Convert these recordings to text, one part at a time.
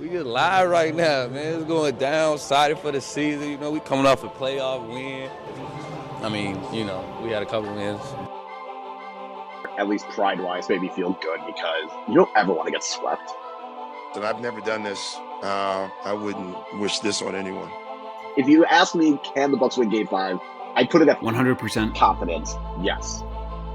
We just live right now, man. It's going down, excited for the season. You know, we coming off a playoff win. I mean, you know, we had a couple wins. At least pride-wise, made me feel good because you don't ever want to get swept. And I've never done this. I wouldn't wish this on anyone. If you ask me, can the Bucks win Game 5? I put it at 100% confidence. Yes.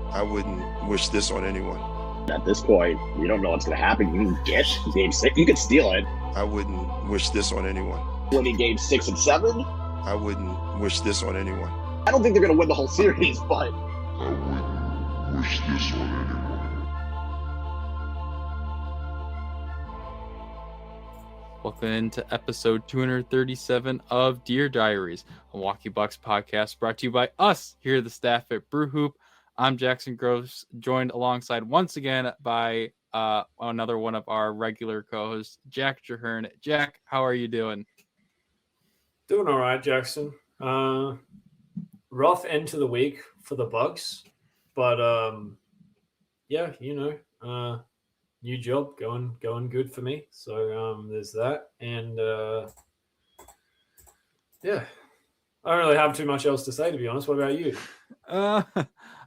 I wouldn't wish this on anyone. At this point, you don't know what's going to happen. You can get Game 6. You can steal it. I wouldn't wish this on anyone. Winning Game 6 and 7? I wouldn't wish this on anyone. I don't think they're going to win the whole series, but I wouldn't wish this on anyone. Welcome into episode 237 of Dear Diaries, a Milwaukee Bucks podcast brought to you by us here, the staff at Brew Hoop. I'm Jackson Gross, joined alongside once again by another one of our regular co-hosts, Jack Traherne. Jack, how are you doing? Doing all right, Jackson. Rough end to the week for the Bucks, but yeah, you know, new job going good for me. So there's that, and yeah, I don't really have too much else to say, to be honest. What about you?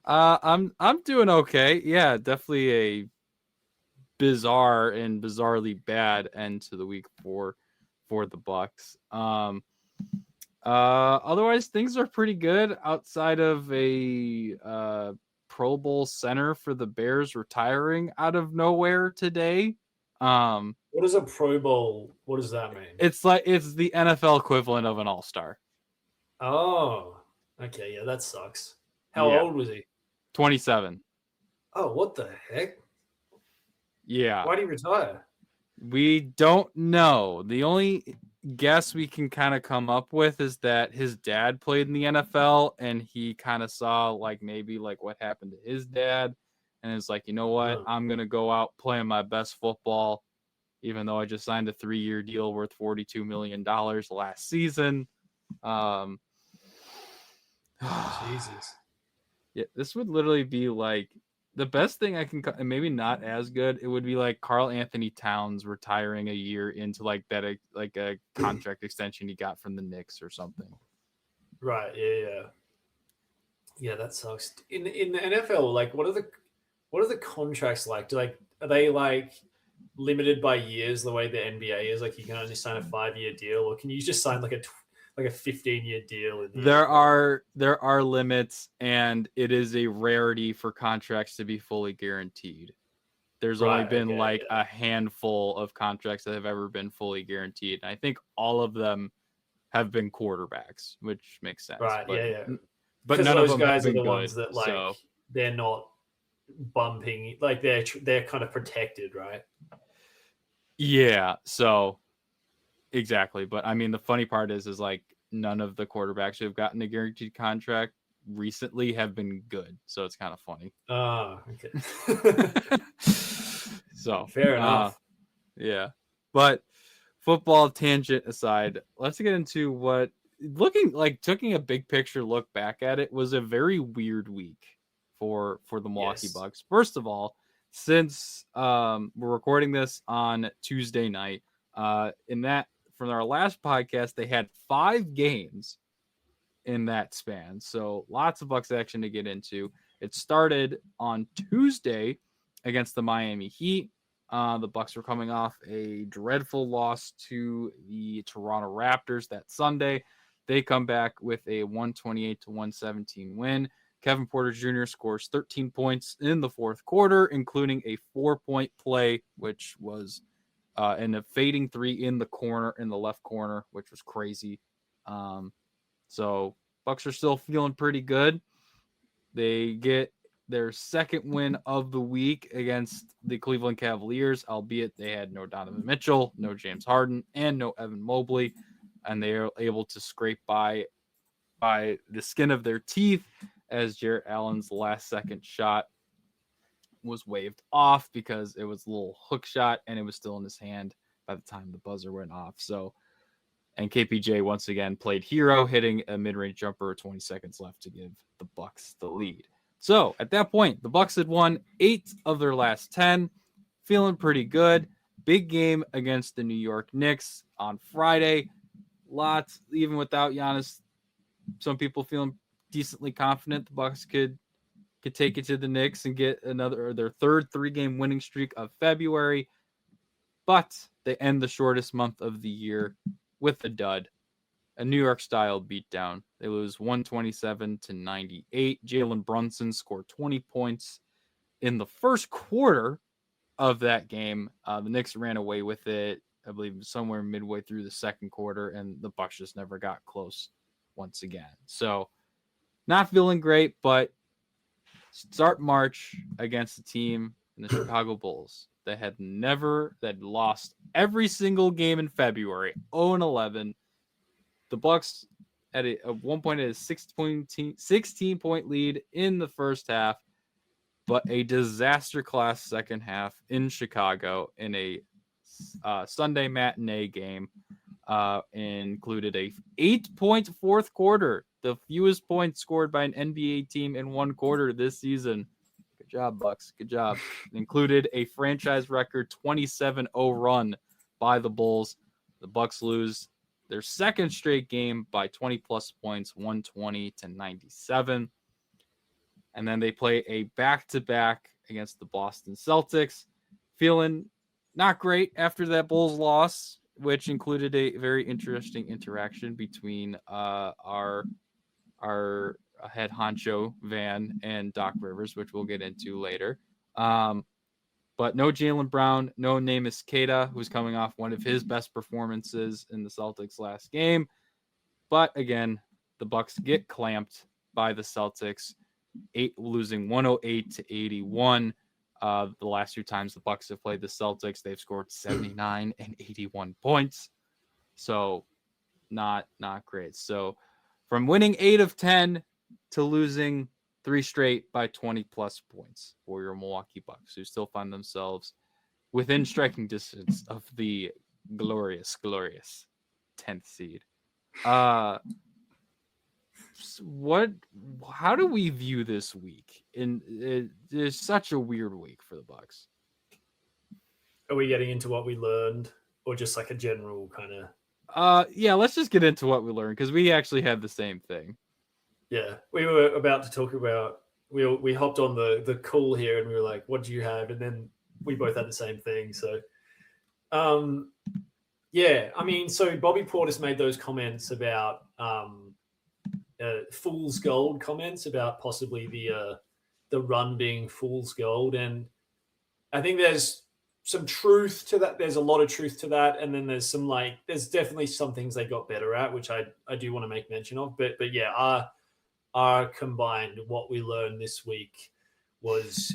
I'm doing okay. Yeah, definitely a bizarre and bizarrely bad end to the week for the Bucks. Otherwise things are pretty good outside of a Pro Bowl center for the Bears retiring out of nowhere today. What is a Pro Bowl? What does that mean? It's the NFL equivalent of an All-Star. Oh, okay, yeah, that sucks. How old was he? 27. Oh, what the heck? Yeah. Why did he retire? We don't know. The only guess we can kind of come up with is that his dad played in the NFL and he kind of saw maybe what happened to his dad and is like, you know what, I'm going to go out playing my best football, even though I just signed a 3-year deal worth $42 million last season. Jesus. Yeah, this would literally be the best thing I can, maybe not as good. It would be like Karl Anthony Towns retiring a year into a contract extension he got from the Knicks or something. Right. Yeah. That sucks. In the NFL, what are the contracts like? Are they limited by years the way the NBA is? You can only sign a 5-year deal, or can you just sign a 15-year deal? There are limits, and it is a rarity for contracts to be fully guaranteed. There's only been a handful of contracts that have ever been fully guaranteed. And I think all of them have been quarterbacks, which makes sense. Right. Yeah. But none those of them guys have been are the good, ones that so. They're not bumping. They're kind of protected, right? Yeah. So. Exactly. But I mean, the funny part is none of the quarterbacks who have gotten a guaranteed contract recently have been good. So it's kind of funny. Oh, okay. So fair enough. Yeah. But football tangent aside, let's get into what taking a big picture look back at it was a very weird week for the Milwaukee Bucks. First of all, since we're recording this on Tuesday night, from our last podcast, they had 5 games in that span. So lots of Bucks action to get into. It started on Tuesday against the Miami Heat. The Bucks were coming off a dreadful loss to the Toronto Raptors that Sunday. They come back with a 128-117 win. Kevin Porter Jr. scores 13 points in the fourth quarter, including a 4-point play, which was and a fading 3 in the left corner, which was crazy. So Bucks are still feeling pretty good. They get their second win of the week against the Cleveland Cavaliers, albeit they had no Donovan Mitchell, no James Harden, and no Evan Mobley, and they are able to scrape by the skin of their teeth as Jarrett Allen's last second shot was waved off because it was a little hook shot and it was still in his hand by the time the buzzer went off. So, and KPJ once again played hero, hitting a mid-range jumper 20 seconds left to give the Bucks the lead. So at that point, the Bucks had won 8 of their last 10, feeling pretty good. big game against the New York Knicks on Friday. Lots, even without Giannis, some people feeling decently confident the Bucks could take it to the Knicks and get their third 3-game winning streak of February. But they end the shortest month of the year with a dud, a New York style beatdown. They lose 127-98. Jalen Brunson scored 20 points in the first quarter of that game. The Knicks ran away with it, I believe, somewhere midway through the second quarter, and the Bucks just never got close once again. So not feeling great, but start March against a team in the Chicago Bulls that had lost every single game in February, 0-11. The Bucks at one point had a 16-point lead in the first half, but a disaster class second half in Chicago in a Sunday matinee game included a 8-point fourth quarter, the fewest points scored by an NBA team in one quarter this season. Good job, Bucks. Good job. It included a franchise record 27-0 run by the Bulls. The Bucks lose their second straight game by 20-plus points, 120-97. And then they play a back-to-back against the Boston Celtics, feeling not great after that Bulls loss, which included a very interesting interaction between our head honcho Van and Doc Rivers, which we'll get into later. But no Jaylen Brown, no Neemias Queta, who's coming off one of his best performances in the Celtics last game. But again, the Bucks get clamped by the Celtics, losing 108-81. The last 2 times the Bucks have played the Celtics, they've scored 79 and 81 points. So not great. So from winning 8 of 10 to losing 3 straight by 20-plus points for your Milwaukee Bucks, who still find themselves within striking distance of the glorious 10th seed. How do we view this week? It's such a weird week for the Bucks. Are we getting into what we learned, or just like a general kind of? Yeah, let's just get into what we learned, because we actually had the same thing. Yeah, we were about to talk about. We hopped on the call here, and we were like, "What do you have?" And then we both had the same thing. So, yeah, I mean, so Bobby Portis made those comments about fool's gold comments about possibly the run being fool's gold, and I think there's some truth to that. There's a lot of truth to that, and then there's definitely some things they got better at, which I do want to make mention of. But yeah, our combined what we learned this week was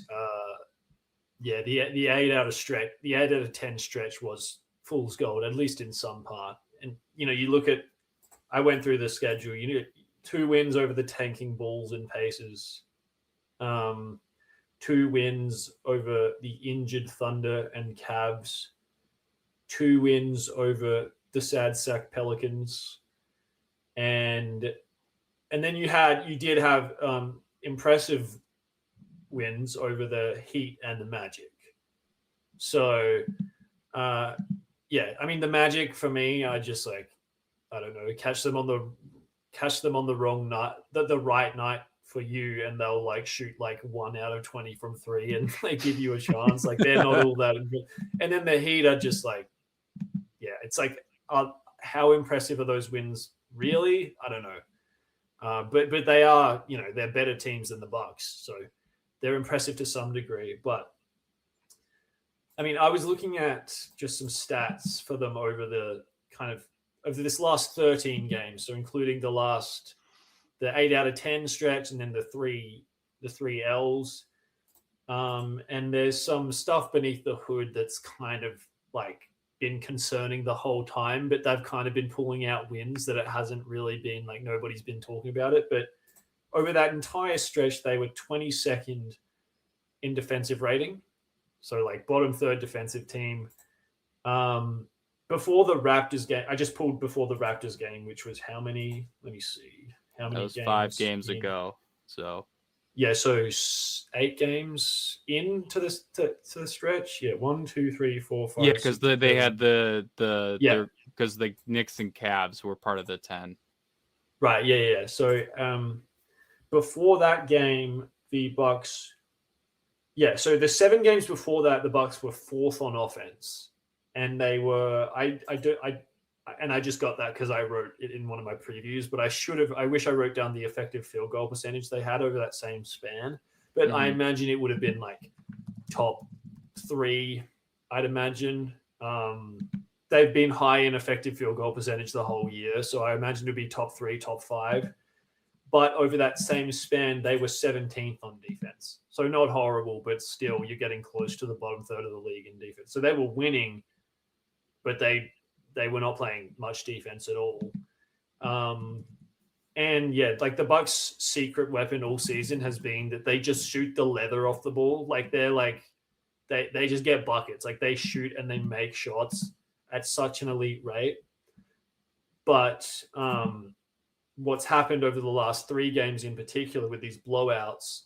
the 8 out of 10 stretch was fool's gold, at least in some part. And you look at, I went through the schedule. 2 wins over the tanking Bulls and Pacers, 2 wins over the injured Thunder and Cavs, 2 wins over the sad sack Pelicans, and then you did have impressive wins over the Heat and the Magic. So, yeah, I mean, the Magic for me, I just I don't know, catch them on the wrong night, the right night for you, and they'll shoot 1 out of 20 from 3 and give you a chance. They're not all that. And then the Heat are just it's how impressive are those wins really? I don't know. But they are, they're better teams than the Bucks, so they're impressive to some degree. But I mean, I was looking at just some stats for them over over this last 13 games, so including the 8 out of 10 stretch, and then the three L's. And there's some stuff beneath the hood that's kind of been concerning the whole time, but they've kind of been pulling out wins that it hasn't really been nobody's been talking about it. But over that entire stretch, they were 22nd in defensive rating. So bottom 3rd defensive team. Before the Raptors game, I just pulled before the Raptors game, which was how many? Let me see. How many? That was 5 games ago. So Yeah, so 8 games into this to the stretch. Yeah, 1, 2, 3, 4, 5, Yeah, because 6, they 7. had the Yeah, because the Knicks and Cavs were part of the 10. right. Yeah. So before that game, the Bucks. Yeah, so the 7 games before that, the Bucks were 4th on offense, and they were. I just got that because I wrote it in one of my previews, but I should have. I wish I wrote down the effective field goal percentage they had over that same span. But I imagine it would have been like top 3. I'd imagine. They've been high in effective field goal percentage the whole year, so I imagine it'd be top 3, top 5. But over that same span, they were 17th on defense. So not horrible, but still, you're getting close to the bottom third of the league in defense. So they were winning, but they were not playing much defense at all. And yeah, like the Bucks' secret weapon all season has been that they just shoot the leather off the ball. Like they're like they just get buckets. Like they shoot and they make shots at such an elite rate. But what's happened over the last 3 games in particular with these blowouts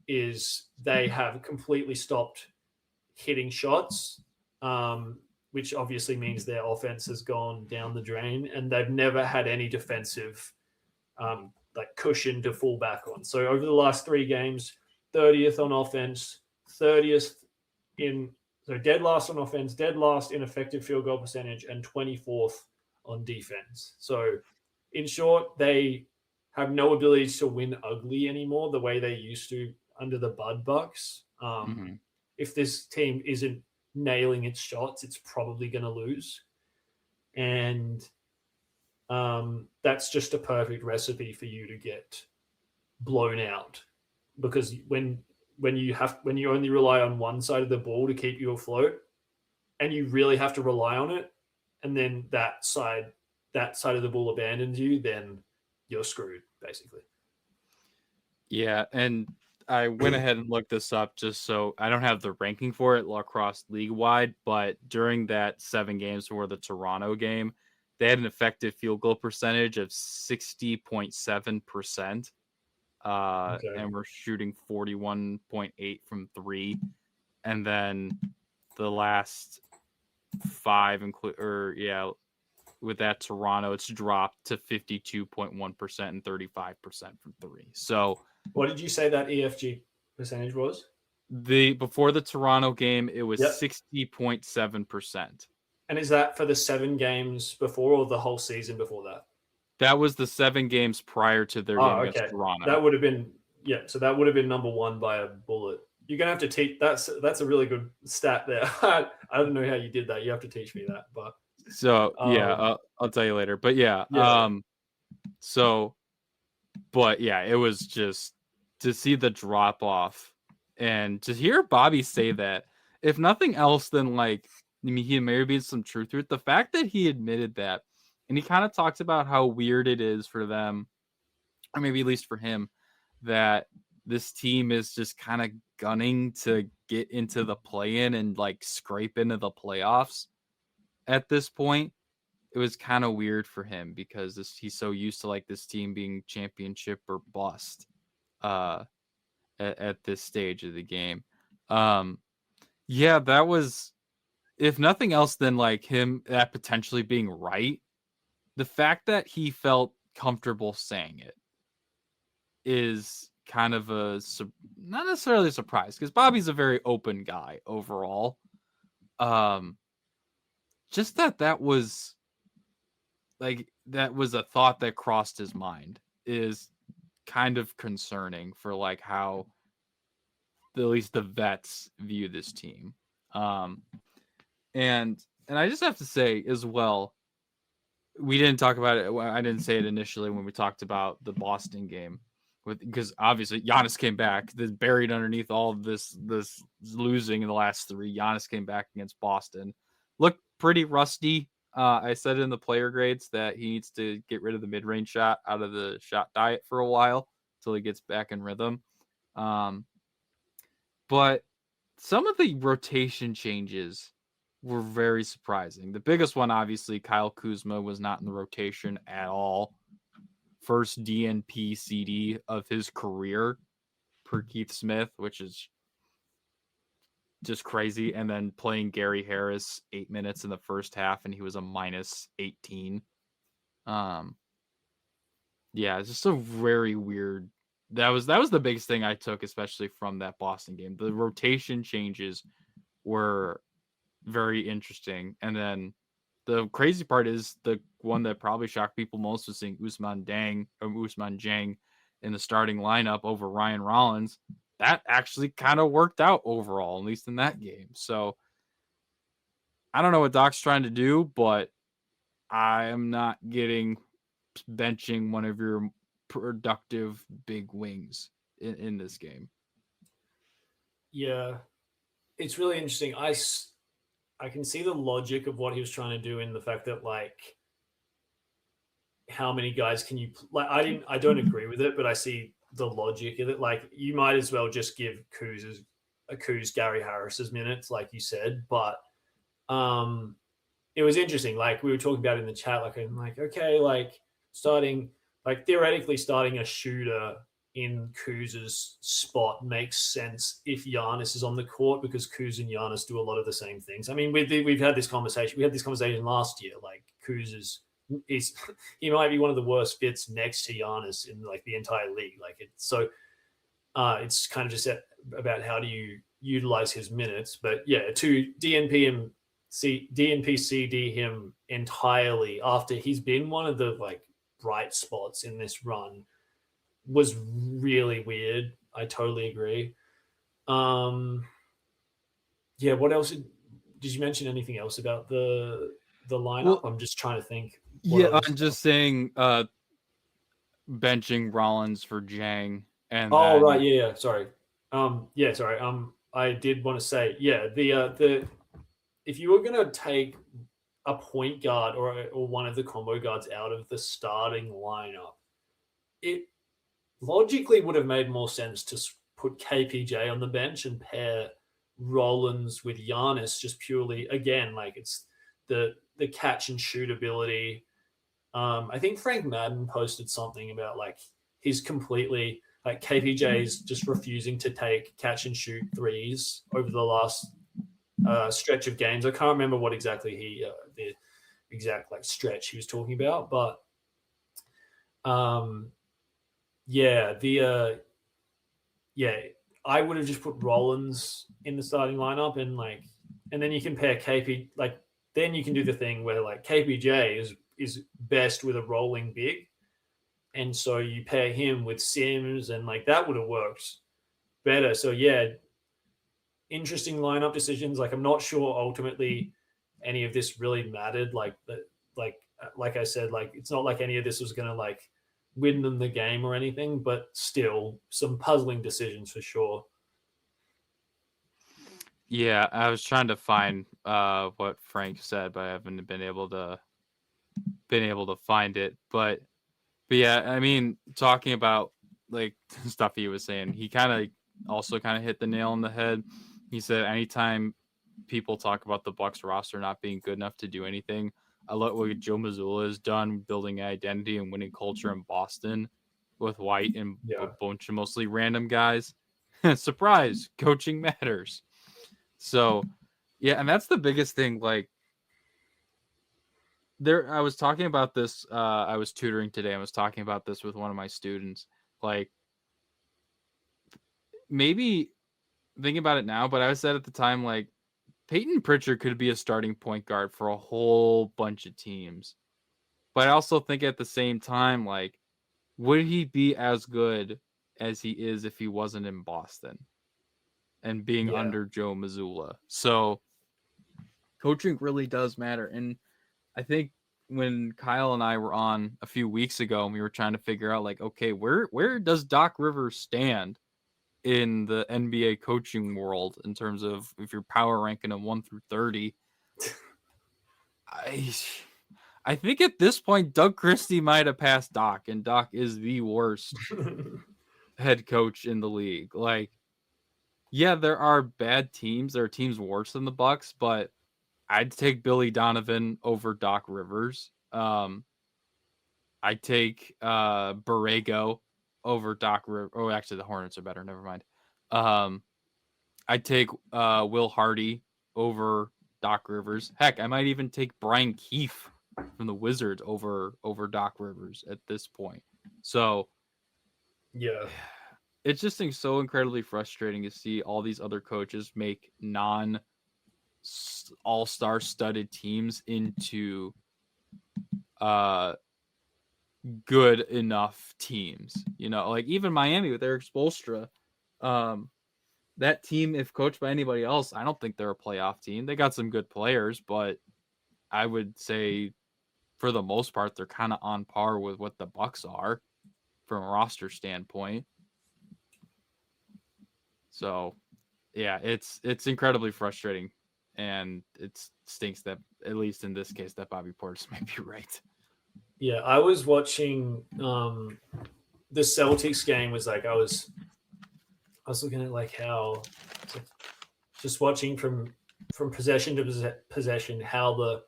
is they have completely stopped hitting shots, which obviously means their offense has gone down the drain, and they've never had any defensive like cushion to fall back on. So over the last 3 games, 30th on offense, 30th in dead last on offense, dead last in effective field goal percentage, and 24th on defense. So in short, they have no ability to win ugly anymore the way they used to under the Bud Bucks. If this team isn't nailing its shots, it's probably going to lose. And that's just a perfect recipe for you to get blown out, because when you only rely on one side of the ball to keep you afloat, and you really have to rely on it, and then that side of the ball abandons you, then you're screwed, basically. Yeah, and I went ahead and looked this up just so I don't have the ranking for it across league-wide, but during that 7 games before the Toronto game, they had an effective field goal percentage of 60.7%, and we're shooting 41.8 from 3. And then the last 5 with that Toronto, it's dropped to 52.1% and 35% from 3. So what did you say that EFG percentage was? Before the Toronto game, it was 60.7%. And is that for the 7 games before or the whole season before that? That was the 7 games prior to their game against Toronto. That would have been so that would have been number 1 by a bullet. You're gonna have to teach. That's a really good stat there. I don't know how you did that. You have to teach me that. But so I'll tell you later. But it was just to see the drop off and to hear Bobby say that. If nothing else, then he may be some truth to it. The fact that he admitted that, and he kind of talks about how weird it is for them, or maybe at least for him, that this team is just kind of gunning to get into the play-in and scrape into the playoffs at this point. It was kind of weird for him because he's so used to this team being championship or bust at this stage of the game. That was, if nothing else, then him that potentially being right. The fact that he felt comfortable saying it is kind of not necessarily a surprise, because Bobby's a very open guy overall. Just that was a thought that crossed his mind is kind of concerning for how at least the vets view this team. And I just have to say as well, we didn't talk about it. I didn't say it initially when we talked about the Boston game, because obviously Giannis came back. This buried underneath all of this losing in the last 3. Giannis came back against Boston, looked pretty rusty. I said in the player grades that he needs to get rid of the mid-range shot out of the shot diet for a while until he gets back in rhythm. But some of the rotation changes were very surprising. The biggest one, obviously, Kyle Kuzma was not in the rotation at all. First DNP CD of his career, per Keith Smith, which is just crazy. And then playing Gary Harris 8 minutes in the first half, and he was a minus 18. Yeah, it's just a very weird. That was the biggest thing I took, especially from that Boston game. The rotation changes were very interesting, and then the crazy part is the one that probably shocked people most was seeing Ousmane Dieng in the starting lineup over Ryan Rollins. That actually kind of worked out overall, at least in that game. So I don't know what Doc's trying to do, but I am not getting benching one of your productive big wings in this game. Yeah, it's really interesting. I can see the logic of what he was trying to do in the fact that, like, how many guys can you like? I don't agree with it, but I see the logic of it. Like, you might as well just give Kuz Gary Harris's minutes, like you said. But it was interesting. Like, we were talking about it in the chat. Like, I'm like, okay, like theoretically starting a shooter in Kuz's spot makes sense if Giannis is on the court, because Kuz and Giannis do a lot of the same things. I mean, we've had this conversation. We had this conversation last year. Like, Kuz he might be one of the worst fits next to Giannis in like the entire league. Like, it's kind of just about how do you utilize his minutes. But yeah, to DNP CD him entirely after he's been one of the like bright spots in this run was really weird. I totally agree. Yeah, what else did you mention anything else about the lineup? Well, I'm just trying to think. Yeah, I'm just saying benching Rollins for Jang. And right, yeah, sorry. I did want to say, yeah, the if you were gonna take a point guard or one of the combo guards out of the starting lineup, it logically would have made more sense to put KPJ on the bench and pair Rollins with Giannis, just purely, again, like, it's the catch and shoot ability. I think Frank Madden posted something about like he's completely like KPJ's just refusing to take catch and shoot threes over the last stretch of games. I can't remember what exactly the exact like stretch he was talking about, but I would have just put Rollins in the starting lineup and then you can pair KP, like, then you can do the thing where like KPJ is best with a rolling big, and so you pair him with Sims, and like that would have worked better. So yeah, interesting lineup decisions. Like, I'm not sure ultimately any of this really mattered. Like I said, like, it's not like any of this was gonna like win them the game or anything, but still some puzzling decisions for sure. Yeah, I was trying to find what Frank said, but I haven't been able to find it. But yeah, I mean, talking about like stuff he was saying, he kind of also hit the nail on the head. He said anytime people talk about the Bucks roster not being good enough to do anything, I love what Joe Mazzulla has done, building identity and winning culture in Boston with White and a bunch of mostly random guys. Surprise, coaching matters. So, yeah, and that's the biggest thing. Like, I was talking about this. I was tutoring today. I was talking about this with one of my students. Like, maybe thinking about it now, but I said at the time, like, Peyton Pritchard could be a starting point guard for a whole bunch of teams. But I also think at the same time, like, would he be as good as he is if he wasn't in Boston and being under Joe Mazzulla? So coaching really does matter. And I think when Kyle and I were on a few weeks ago and we were trying to figure out, like, okay, where does Doc Rivers stand in the NBA coaching world in terms of if you're power ranking them 1 through 30? I think at this point, Doug Christie might have passed Doc, and Doc is the worst head coach in the league. Like, yeah, there are bad teams. There are teams worse than the Bucks, but I'd take Billy Donovan over Doc Rivers. I'd take Borrego over Doc Rivers. Oh, actually, the Hornets are better. Never mind. I'd take Will Hardy over Doc Rivers. Heck, I might even take Brian Keefe from the Wizards over Doc Rivers at this point. So Yeah. it's just so incredibly frustrating to see all these other coaches make non all-star studded teams into good enough teams. You know, like even Miami with Eric Spoelstra, that team, if coached by anybody else, I don't think they're a playoff team. They got some good players, but I would say for the most part, they're kind of on par with what the Bucks are from a roster standpoint. So, yeah, it's incredibly frustrating, and it stinks that, at least in this case, that Bobby Portis might be right. Yeah, I was watching the Celtics game. Was like I was looking at like how just watching from possession to possession how the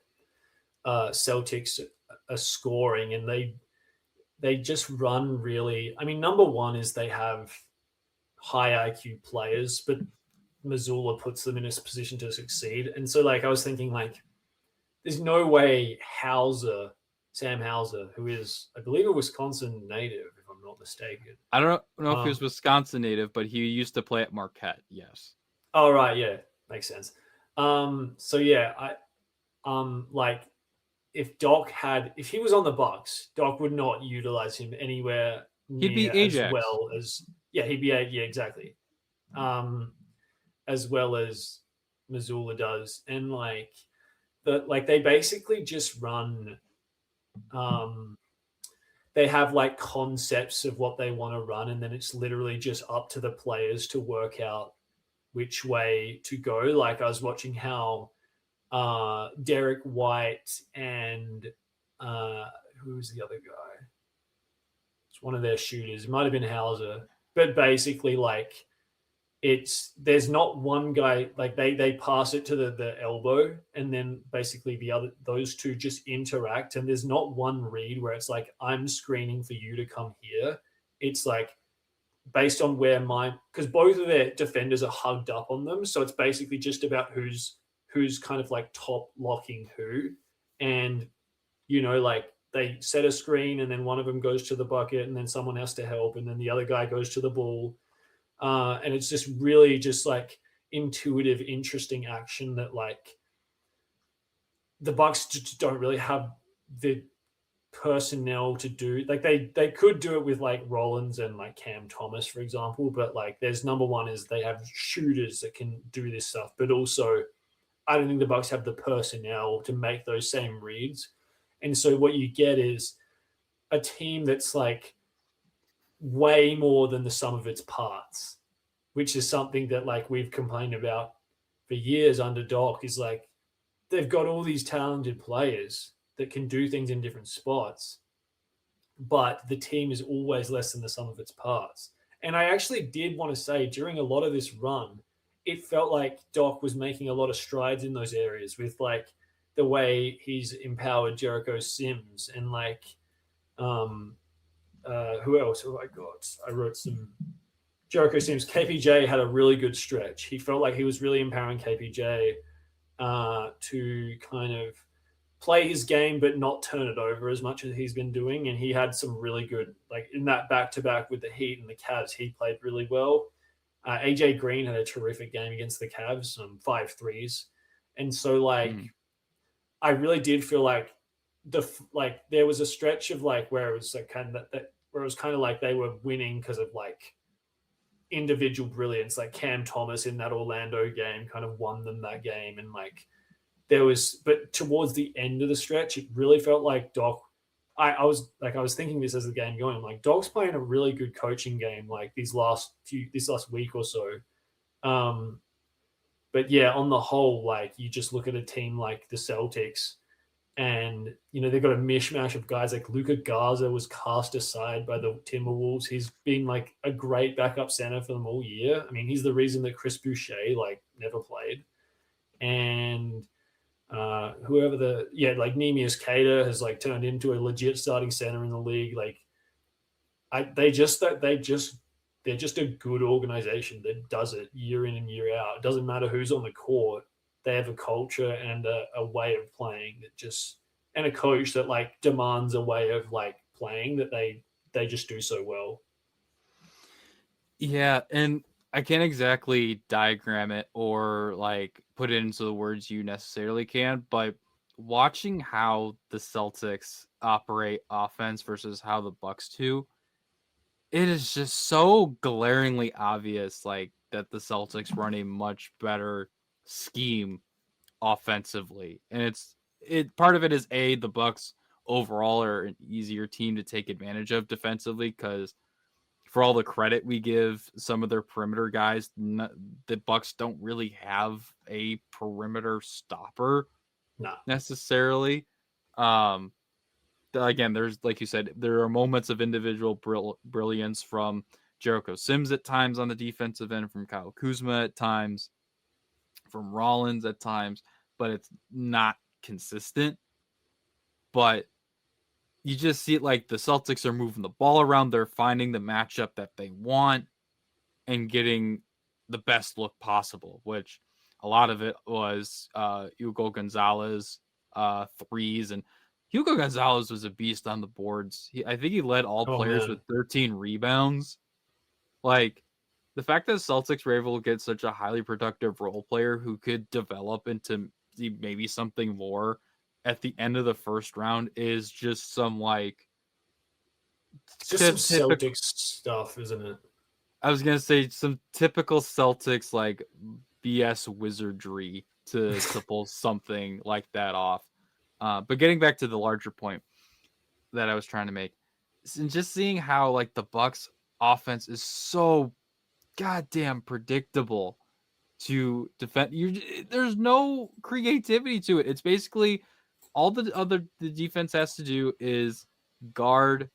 Celtics are scoring, and they just run really. I mean, number one is they have high IQ players, but Missoula puts them in a position to succeed. And so, like, I was thinking, like, there's no way Sam Hauser, who is, I believe, a Wisconsin native, if I'm not mistaken. I don't know if he was Wisconsin native, but he used to play at Marquette. Yes. Oh, right. Yeah. Makes sense. So yeah, like if he was on the Bucks, Doc would not utilize him anywhere He'd be Ajax. as well as, he'd be, yeah, exactly. As well as Missoula does. And like they basically just run, they have like concepts of what they want to run, and then it's literally just up to the players to work out which way to go. Like I was watching how Derek White and who's the other guy? It's one of their shooters. It might have been Hauser, but basically like there's not one guy, like they pass it to the elbow, and then basically those two just interact, and there's not one read where it's like I'm screening for you to come here. It's like based on where because both of their defenders are hugged up on them, so it's basically just about who's kind of like top locking who, and like they set a screen and then one of them goes to the bucket and then someone has to help and then the other guy goes to the ball. And it's just really just like intuitive, interesting action that like the Bucks just don't really have the personnel to do. Like they could do it with like Rollins and like Cam Thomas, for example, but like there's number one is they have shooters that can do this stuff, but also I don't think the Bucks have the personnel to make those same reads. And so what you get is a team that's like way more than the sum of its parts, which is something that like we've complained about for years under Doc, is like they've got all these talented players that can do things in different spots, but the team is always less than the sum of its parts. And I actually did want to say during a lot of this run, it felt like Doc was making a lot of strides in those areas with like the way he's empowered Jericho Sims and like who else have I got? I wrote some Jericho Sims. KPJ had a really good stretch. He felt like he was really empowering KPJ to kind of play his game but not turn it over as much as he's been doing. And he had some really good, like in that back-to-back with the Heat and the Cavs, he played really well. AJ Green had a terrific game against the Cavs, 5 threes. And so like I really did feel like there was a stretch of like where it was like kind of where it was kind of like they were winning because of like individual brilliance, like Cam Thomas in that Orlando game kind of won them that game. And like but towards the end of the stretch, it really felt like Doc, I was thinking this as the game going, like Doc's playing a really good coaching game, like this last week or so. But yeah, on the whole, like you just look at a team like the Celtics and, they've got a mishmash of guys like Luka Garza was cast aside by the Timberwolves. He's been like a great backup center for them all year. I mean, he's the reason that Chris Boucher like never played. And like Neemias Queta has like turned into a legit starting center in the league. Like they're just a good organization that does it year in and year out. It doesn't matter who's on the court. They have a culture and a way of playing that just, and a coach that like demands a way of like playing that they just do so well. Yeah, and I can't exactly diagram it or like put it into the words you necessarily can, but watching how the Celtics operate offense versus how the Bucks do, it is just so glaringly obvious like that the Celtics run a much better scheme offensively. And it part of it is the Bucks overall are an easier team to take advantage of defensively because for all the credit we give some of their perimeter guys, the Bucks don't really have a perimeter stopper necessarily. Again, there's like you said, there are moments of individual brilliance from Jericho Sims at times on the defensive end, from Kyle Kuzma at times, from Rollins at times, but it's not consistent. But you just see it like the Celtics are moving the ball around. They're finding the matchup that they want and getting the best look possible, which a lot of it was Hugo Gonzalez threes. And Hugo Gonzalez was a beast on the boards. I think he led all players with 13 rebounds. Like, the fact that Celtics were able to get such a highly productive role player who could develop into maybe something more at the end of the first round is just some like it's just some Celtics stuff, isn't it? I was gonna say some typical Celtics like BS wizardry to pull something like that off. But getting back to the larger point that I was trying to make, and just seeing how like the Bucks offense is so goddamn predictable to defend. There's no creativity to it. It's basically all the defense has to do is guard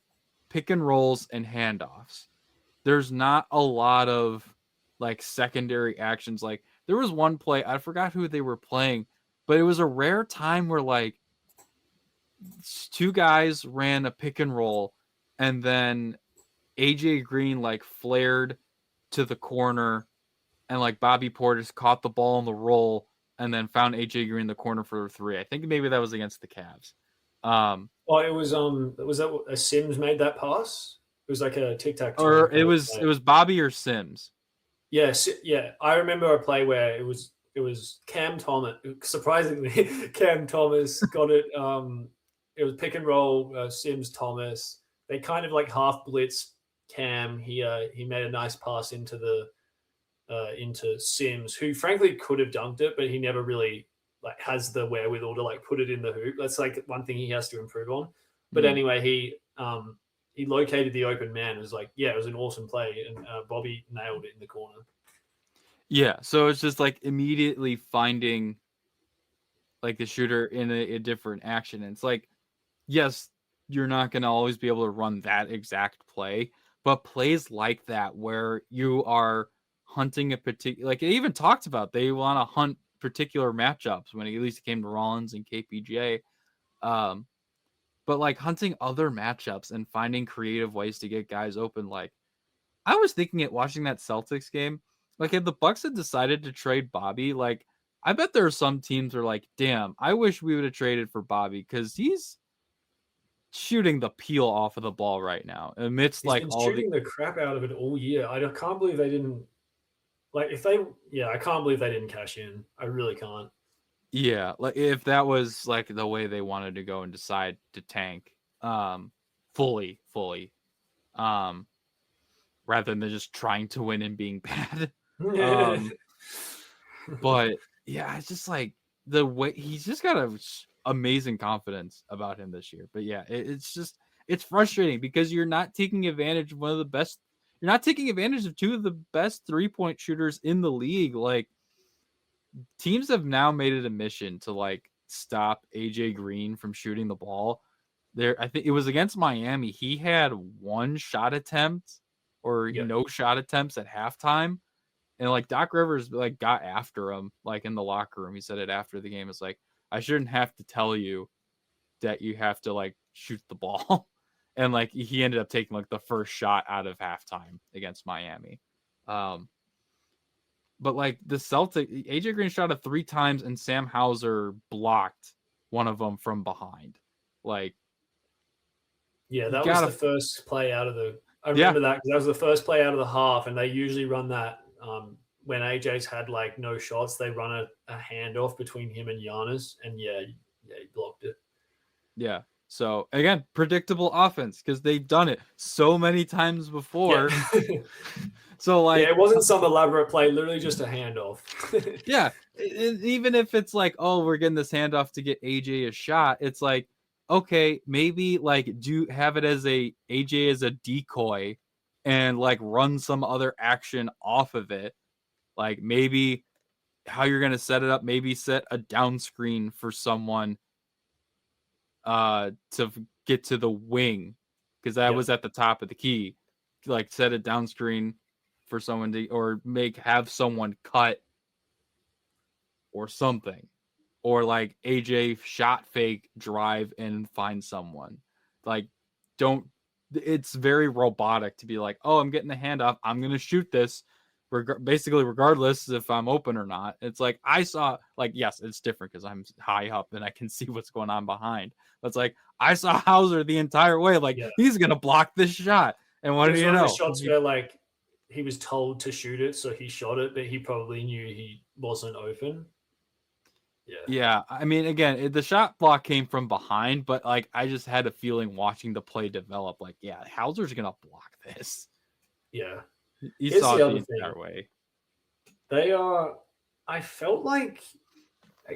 pick and rolls and handoffs. There's not a lot of like secondary actions. Like there was one play, I forgot who they were playing, but it was a rare time where like two guys ran a pick and roll and then AJ Green like flared to the corner and like Bobby Portis caught the ball on the roll and then found AJ Green in the corner for a three. I think maybe that was against the Cavs. It was that a Sims made that pass? It was like a tic-tac-toe. Or it was Bobby or Sims. Yes, yeah. I remember a play where it was Cam Thomas. Surprisingly, Cam Thomas got it. It was pick and roll, Sims Thomas. They kind of like half blitzed Cam. He made a nice pass into Sims, who frankly could have dunked it, but he never really like has the wherewithal to like put it in the hoop. That's like one thing he has to improve on. But anyway, he located the open man. It was like, yeah, it was an awesome play, and Bobby nailed it in the corner. Yeah, so it's just like immediately finding like the shooter in a different action. And it's like, yes, you're not going to always be able to run that exact play, but plays like that where you are hunting a particular, like it even talked about, they want to hunt particular matchups when at least it came to Rollins and KPJ. But like hunting other matchups and finding creative ways to get guys open. Like I was thinking it watching that Celtics game, like if the Bucks had decided to trade Bobby, like I bet there are some teams that are like, damn, I wish we would have traded for Bobby because he's shooting the peel off of the ball right now amidst He's like been all shooting the crap out of it all year. I can't believe they didn't like I can't believe they didn't cash in. I really can't. Yeah, like if that was like the way they wanted to go and decide to tank fully rather than just trying to win and being bad. But yeah, it's just like the way he's just got a amazing confidence about him this year. But yeah, it's frustrating because you're not taking advantage of you're not taking advantage of two of the best 3-point shooters in the league. Like teams have now made it a mission to like stop AJ Green from shooting the ball. I think it was against Miami. He had one shot attempt or no shot attempts at halftime. And like Doc Rivers like got after him like in the locker room. He said it after the game. It's like, I shouldn't have to tell you that you have to like shoot the ball. And like he ended up taking like the first shot out of halftime against Miami. But like the Celtics, AJ Green shot it 3 times and Sam Hauser blocked one of them from behind. Like, yeah, that was the first play out of the. I Yeah. remember that because that was the first play out of the half, and they usually run that when AJ's had like no shots. They run a handoff between him and Giannis, and yeah, he blocked it. Yeah. So again, predictable offense because they've done it so many times before. Yeah. So like, yeah, it wasn't some elaborate play, literally just a handoff. yeah, even if it's like, oh, we're getting this handoff to get AJ a shot, it's like, okay, maybe like do have it as AJ as a decoy and like run some other action off of it. Like maybe how you're going to set it up, maybe set a down screen for someone to get to the wing because that was at the top of the key. Like set a down screen for someone to, or have someone cut or something, or like AJ shot fake, drive and find someone. Like, it's very robotic to be like, oh, I'm getting the handoff, I'm gonna shoot this, basically regardless if I'm open or not. It's like I saw, like, yes, it's different because I'm high up and I can see what's going on behind. But it's like I saw Hauser the entire way, like he's gonna block this shot. And what do you know? The shots where like he was told to shoot it, so he shot it, but he probably knew he wasn't open. Yeah. I mean, again, the shot block came from behind, but like I just had a feeling watching the play develop. Like, yeah, Hauser's gonna block this. Yeah, he saw it the entire way. They are. I felt like,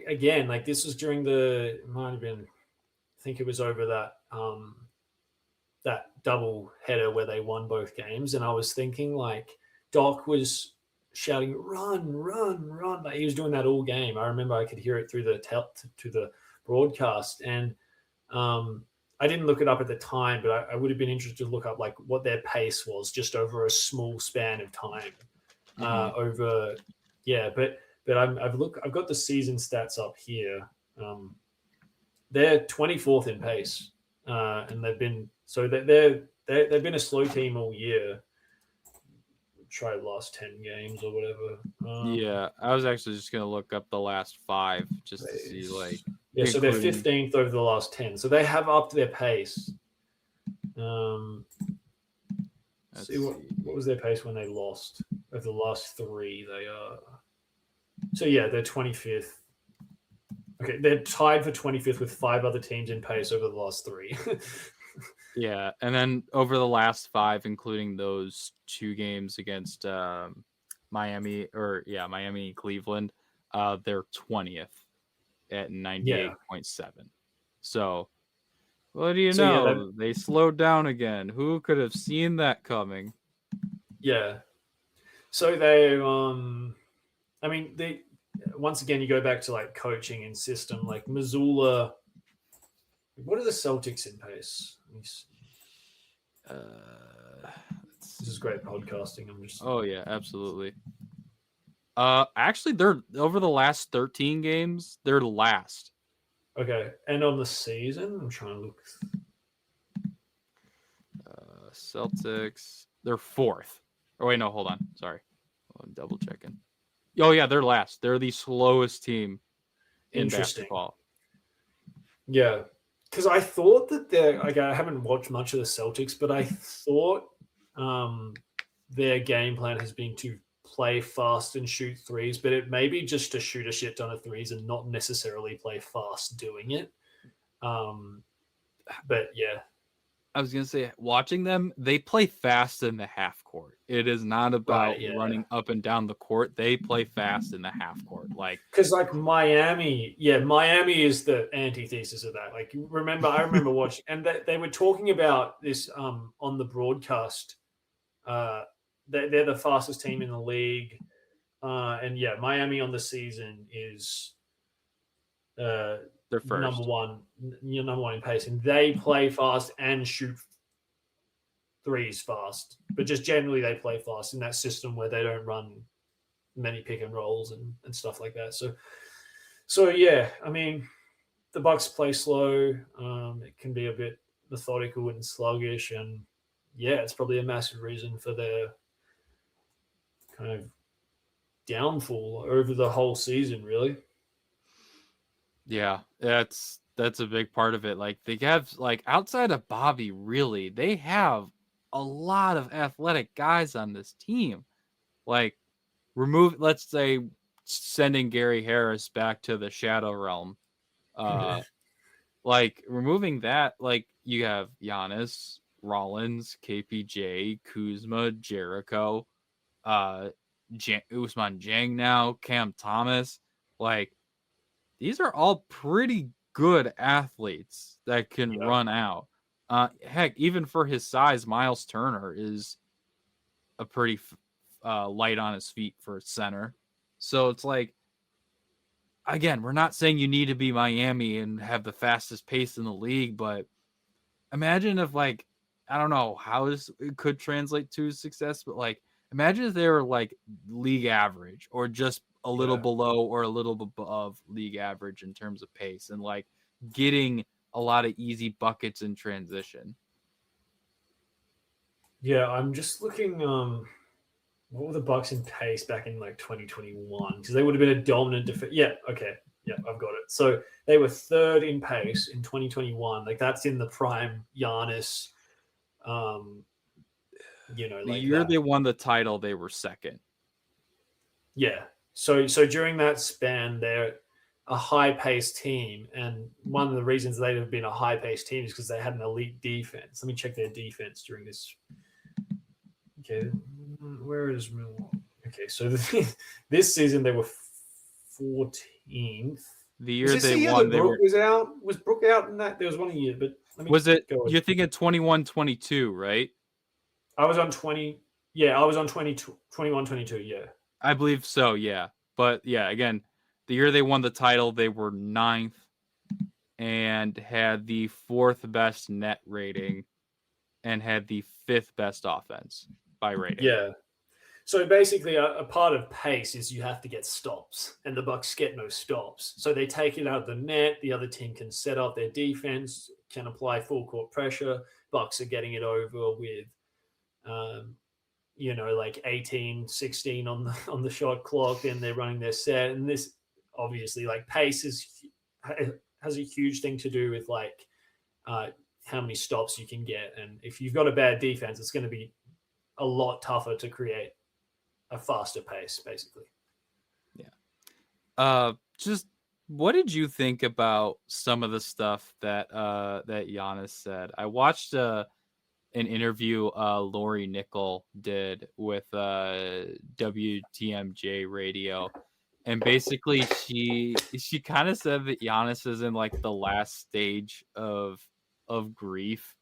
again, like this was during it might have been. I think it was over that double header where they won both games, and I was thinking like Doc was shouting "run, run, run!" Like he was doing that all game. I remember I could hear it through the broadcast, and I didn't look it up at the time, but I would have been interested to look up like what their pace was just over a small span of time. But I've got the season stats up here. They're 24th in pace, and they've been a slow team all year. Try last 10 games or whatever. I was actually just gonna look up the last 5 just to see like. Yeah, so they're 15th over the last 10, so they have upped their pace. See what was their pace when they lost over the last 3? They are. So yeah, they're 25th. Okay, they're tied for 25th with 5 other teams in pace over the last 3. Yeah, and then over the last 5, including those 2 games against Miami and Cleveland, they're 20th at 98.7. So, what do you know? They slowed down again. Who could have seen that coming? Yeah. So they, I mean, once again, you go back to like coaching and system, like Missoula. What are the Celtics in pace? This is great podcasting. Oh yeah, absolutely. Actually, they're over the last 13 games, they're last. Okay, and on the season, I'm trying to look. Celtics, they're 4th. Oh wait, no, hold on. Sorry, I'm double checking. Oh yeah, they're last. They're the slowest team in basketball. Yeah, because I thought that I haven't watched much of the Celtics, but I thought their game plan has been to play fast and shoot threes, but it may be just to shoot a shit ton of threes and not necessarily play fast doing it. But yeah. I was going to say, watching them, they play fast in the half court. It is not about running up and down the court. They play fast in the half court. Because like Miami is the antithesis of that. Like, I remember watching, and they were talking about this on the broadcast. They're the fastest team in the league. And yeah, Miami on the season is they're first. number one in pace, and they play fast and shoot threes fast, but just generally they play fast in that system where they don't run many pick and rolls and stuff like that. So yeah, I mean, the Bucks play slow. It can be a bit methodical and sluggish, and yeah, it's probably a massive reason for their kind of downfall over the whole season, really. Yeah, that's a big part of it. Like they have like outside of Bobby, really, they have a lot of athletic guys on this team. Like let's say sending Gary Harris back to the Shadow Realm. Like removing that, like you have Giannis, Rollins, KPJ, Kuzma, Jericho, Usman Jang now, Cam Thomas. Like these are all pretty good athletes that can run out. Heck, even for his size, Miles Turner is a pretty light on his feet for a center. So it's like, again, we're not saying you need to be Miami and have the fastest pace in the league, but imagine if, like, I don't know how it could translate to success, but like, imagine if they were like league average or just a little below or a little above league average in terms of pace and like getting a lot of easy buckets in transition. Yeah, I'm just looking. What were the Bucks in pace back in like 2021? Because they would have been a dominant defense. Yeah, okay. Yeah, I've got it. So they were third in pace in 2021. Like that's in the prime Giannis. The year they won the title, they were second. Yeah. So during that span, they're a high-paced team, and one of the reasons they'd have been a high-paced team is because they had an elite defense. Let me check their defense during this. Okay, where is Milwaukee? Okay, so this season they were 14th. The year they won, they were. Was Brook out in that? There was one year, but was it? You're thinking 21-22, right? I was on 20. Yeah, I was on 21-22. Yeah, I believe so. Yeah, but yeah, again, the year they won the title, they were 9th and had the 4th best net rating and had the 5th best offense by rating. Yeah. So basically, a part of pace is you have to get stops, and the Bucks get no stops. So they take it out of the net. The other team can set up their defense, can apply full court pressure. Bucks are getting it over with, like 18, 16 on the shot clock, and they're running their set. And this obviously, like pace has a huge thing to do with like how many stops you can get. And if you've got a bad defense, it's going to be a lot tougher to create a faster pace, basically. Yeah. Just what did you think about some of the stuff that Giannis said? I watched an interview Lori Nickel did with WTMJ Radio, and basically she kind of said that Giannis is in like the last stage of grief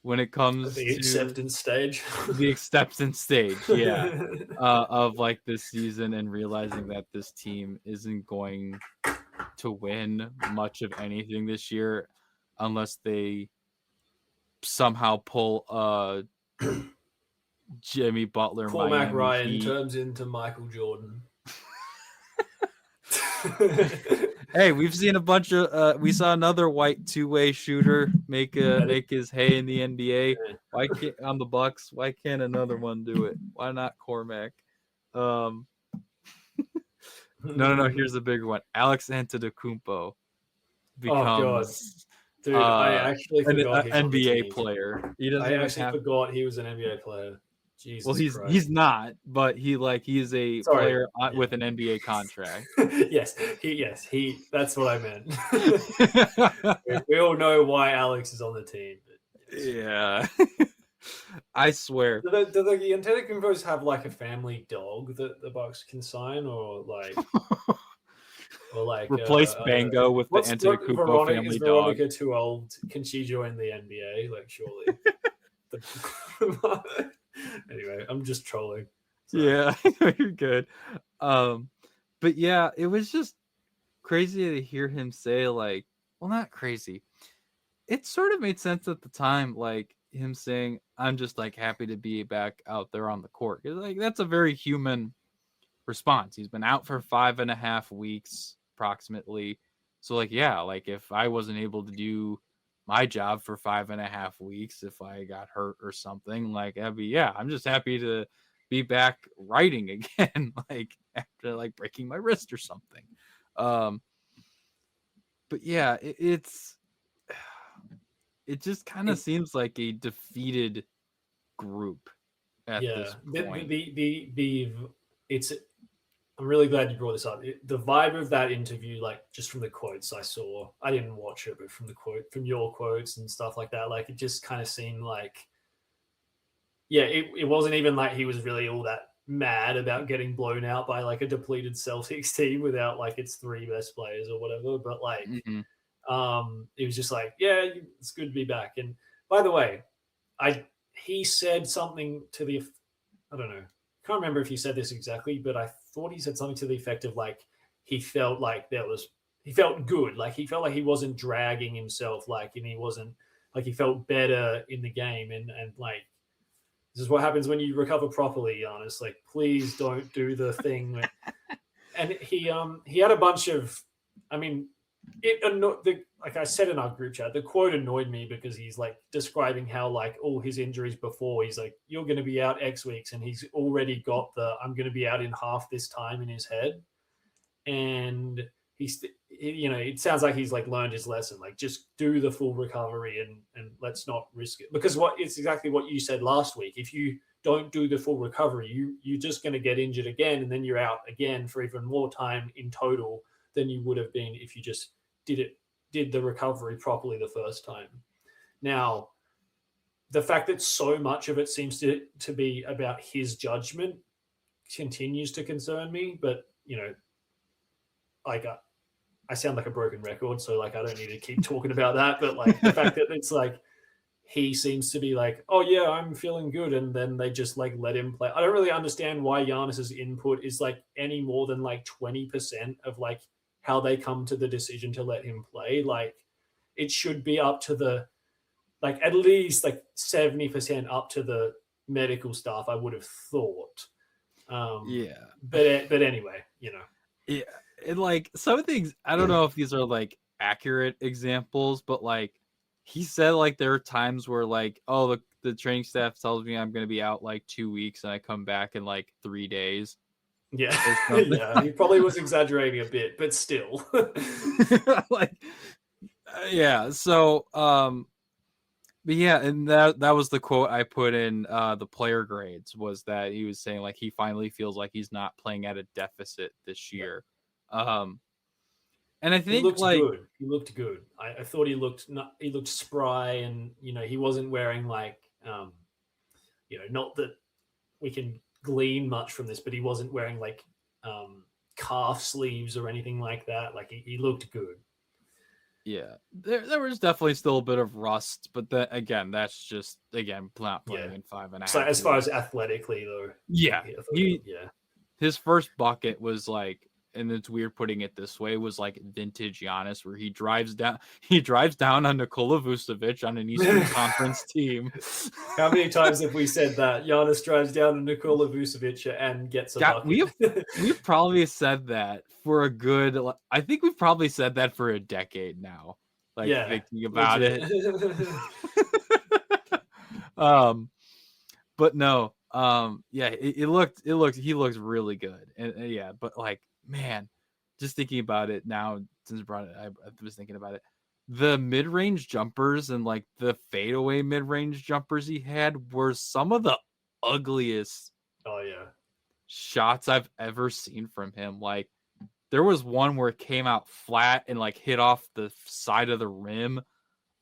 when it comes the acceptance stage. The acceptance stage, yeah, of like this season, and realizing that this team isn't going to win much of anything this year unless they somehow pull Jimmy Butler. Cormac Ryan turns into Michael Jordan. Hey, we've seen a bunch of. We saw another white two-way shooter make his hay in the NBA. Why can't on the Bucks? Why can't another one do it? Why not Cormac? No. Here's the bigger one. Alex Antetokounmpo becomes. Dude, I actually forgot an NBA player. I actually forgot he was an NBA player. Jesus well, he's not, but he's a player with an NBA contract. yes. That's what I meant. We all know why Alex is on the team. Yeah. I swear. Do the Antetokounmpos have like a family dog that the Bucks can sign, or like replace Bango with the Antetokounmpo family dog? Is Veronica too old? Can she join the NBA? Like, surely. Anyway, I'm just trolling. So. Yeah, you're good. But yeah, it was just crazy to hear him say, like, well, not crazy. It sort of made sense at the time, like him saying, "I'm just like happy to be back out there on the court." Like that's a very human response. He's been out for 5.5 weeks approximately. So like, yeah, like if I wasn't able to do my job for 5.5 weeks if I got hurt or something. Like, I'm just happy to be back writing again, like after like breaking my wrist or something. But yeah, it just kind of seems like a defeated group at this point. It's. I'm really glad you brought this up. The vibe of that interview, like just from the quotes I saw, I didn't watch it, but from your quotes and stuff like that, like it just kind of seemed like, yeah, it wasn't even like he was really all that mad about getting blown out by like a depleted Celtics team without like its 3 best players or whatever. But like, it was just like, yeah, it's good to be back. And by the way, he said something to the, I don't know, can't remember if he said this exactly, but I thought he said something to the effect of like he felt like he felt good, like he felt like he wasn't dragging himself, like, and he wasn't like, he felt better in the game, and like, this is what happens when you recover properly, Giannis. Like, please don't do the thing. And he had a bunch of, I mean, like I said in our group chat, the quote annoyed me because he's like describing how like all his injuries before, he's like, you're going to be out X weeks, and he's already got the I'm going to be out in half this time in his head. And he's, it sounds like he's like learned his lesson, like just do the full recovery and let's not risk it, because it's exactly what you said last week. If you don't do the full recovery, you're just going to get injured again, and then you're out again for even more time in total than you would have been if you just did the recovery properly the first time. Now, the fact that so much of it seems to be about his judgment continues to concern me, but like I sound like a broken record, so like I don't need to keep talking about that, but like the fact that it's like he seems to be like, oh yeah, I'm feeling good, and then they just like let him play. I don't really understand why Giannis's input is like any more than like 20% of like how they come to the decision to let him play. Like it should be up to the, like at least like 70% up to the medical staff, I would have thought. But anyway, Yeah. And like some things, I don't know if these are like accurate examples, but like he said, like there are times where like, oh, the training staff tells me I'm going to be out like 2 weeks and I come back in like 3 days. Yeah. Yeah. He probably was exaggerating a bit, but still. Yeah. So, but yeah, and that was the quote I put in the player grades, was that he was saying like he finally feels like he's not playing at a deficit this year. And I think he looked like good. He looked good. I thought he looked spry, and he wasn't wearing like not that we can glean much from this, but he wasn't wearing like calf sleeves or anything like that. Like he looked good. Yeah, there was definitely still a bit of rust, but again, that's just not playing in 5.5. So as far as athletically though, his first bucket was like, and it's weird putting it this way, was like vintage Giannis, where he drives down on Nikola Vucevic on an Eastern Conference team. How many times have we said that Giannis drives down on Nikola Vucevic and gets a bucket? We've probably said that for a good, I think we've probably said that for a decade now. Like thinking about it. But no, he looked really good, and but like, man, just thinking about it now, since I brought it, I was thinking about it. The mid-range jumpers and like the fadeaway mid-range jumpers he had were some of the ugliest shots I've ever seen from him. Like there was one where it came out flat and like hit off the side of the rim.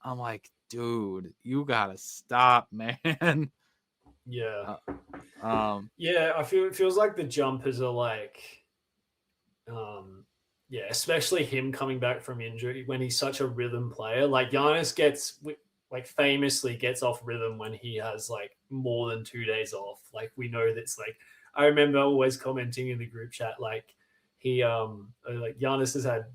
I'm like, dude, you gotta stop, man. Yeah. I feel it feels like the jumpers are like, especially him coming back from injury when he's such a rhythm player. Like Giannis famously gets off rhythm when he has like more than 2 days off. Like we know that's like, I remember always commenting in the group chat, like he, like Giannis has had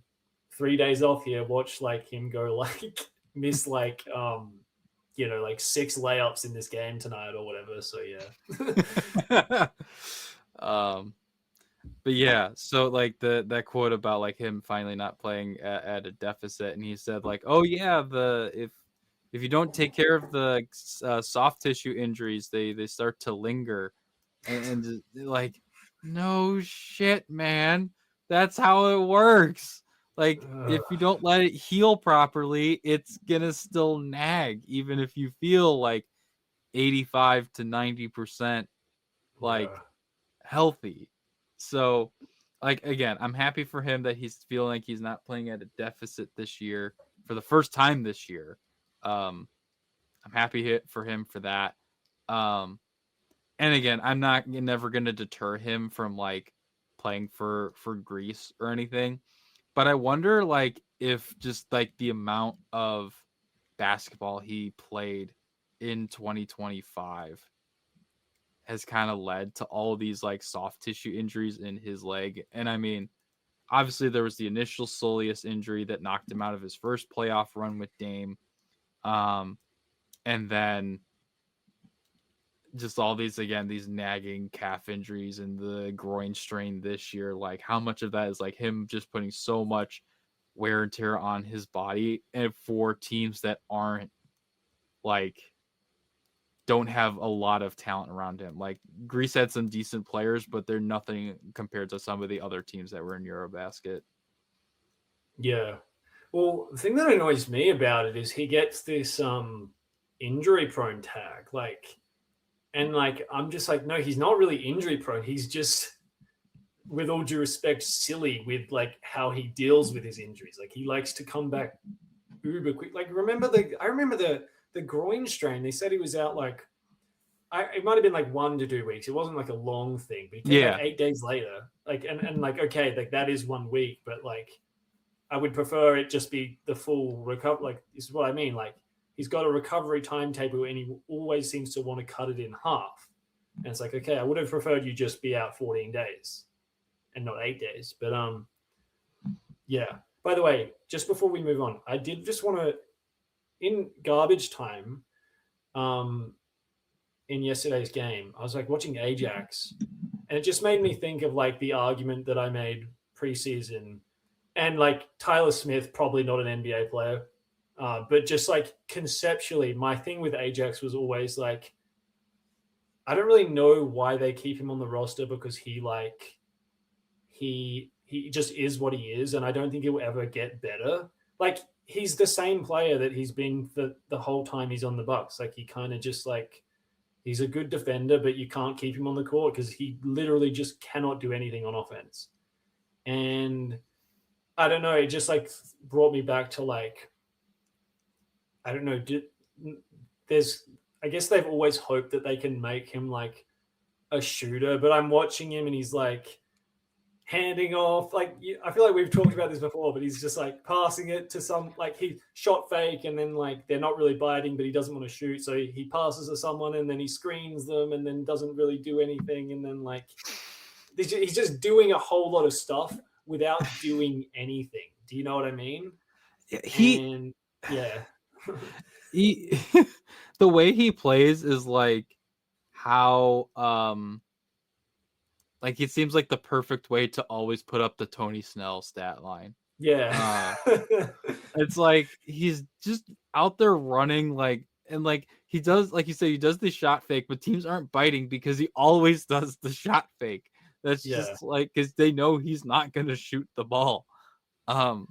3 days off here. Watch like him go like miss like, like 6 layups in this game tonight or whatever. So yeah. But yeah, so like that quote about like him finally not playing at a deficit, and he said like, oh yeah, if you don't take care of the soft tissue injuries, they start to linger, and like, no shit, man, that's how it works. Like, if you don't let it heal properly, it's gonna still nag, even if you feel like 85 to 90% like healthy. So, like, again, I'm happy for him that he's feeling like he's not playing at a deficit this year for the first time this year. I'm happy for him for that. And again, I'm never going to deter him from like playing for Greece or anything. But I wonder, like, if just like the amount of basketball he played in 2025 has kind of led to all these like soft tissue injuries in his leg. And I mean, obviously there was the initial soleus injury that knocked him out of his first playoff run with Dame. And then just all these, again, these nagging calf injuries and the groin strain this year. Like, how much of that is like him just putting so much wear and tear on his body, and for teams that aren't like, don't have a lot of talent around him. Like, Greece had some decent players, but they're nothing compared to some of the other teams that were in Eurobasket. Yeah. Well, the thing that annoys me about it is he gets this injury prone tag. Like, and like, I'm just like, no, he's not really injury prone. He's just, with all due respect, silly with like how he deals with his injuries. Like, he likes to come back uber quick. Like, I remember the groin strain. They said he was out like, it might have been like 1 to 2 weeks. It wasn't like a long thing, but he came back 8 days later. Like, and like, okay, like that is 1 week, but like, I would prefer it just be the full recovery. Like, this is what I mean. Like, he's got a recovery timetable and he always seems to want to cut it in half. And it's like, okay, I would have preferred you just be out 14 days and not 8 days. But yeah. By the way, just before we move on, I did just want to, in garbage time, in yesterday's game, I was like watching Ajax, and it just made me think of like the argument that I made preseason, and like Tyler Smith, probably not an NBA player, but just like conceptually, my thing with Ajax was always like, I don't really know why they keep him on the roster, because he just is what he is, and I don't think he'll ever get better. Like, he's the same player that he's been the whole time he's on the Bucks. Like, he kind of just like, he's a good defender, but you can't keep him on the court because he literally just cannot do anything on offense. And I don't know, it just like brought me back to like, I don't know, I guess they've always hoped that they can make him like a shooter, but I'm watching him and he's like handing off, like, I feel like we've talked about this before, but he's just like passing it to some, like, he shot fake and then like they're not really biting, but he doesn't want to shoot, so he passes to someone and then he screens them and then doesn't really do anything, and then like he's just doing a whole lot of stuff without doing anything. Do you know what I mean? He the way he plays is like how like, it seems like the perfect way to always put up the Tony Snell stat line. Yeah. It's like he's just out there running, like, and like he does, like you said, he does the shot fake, but teams aren't biting because he always does the shot fake. That's just like, because they know he's not going to shoot the ball. And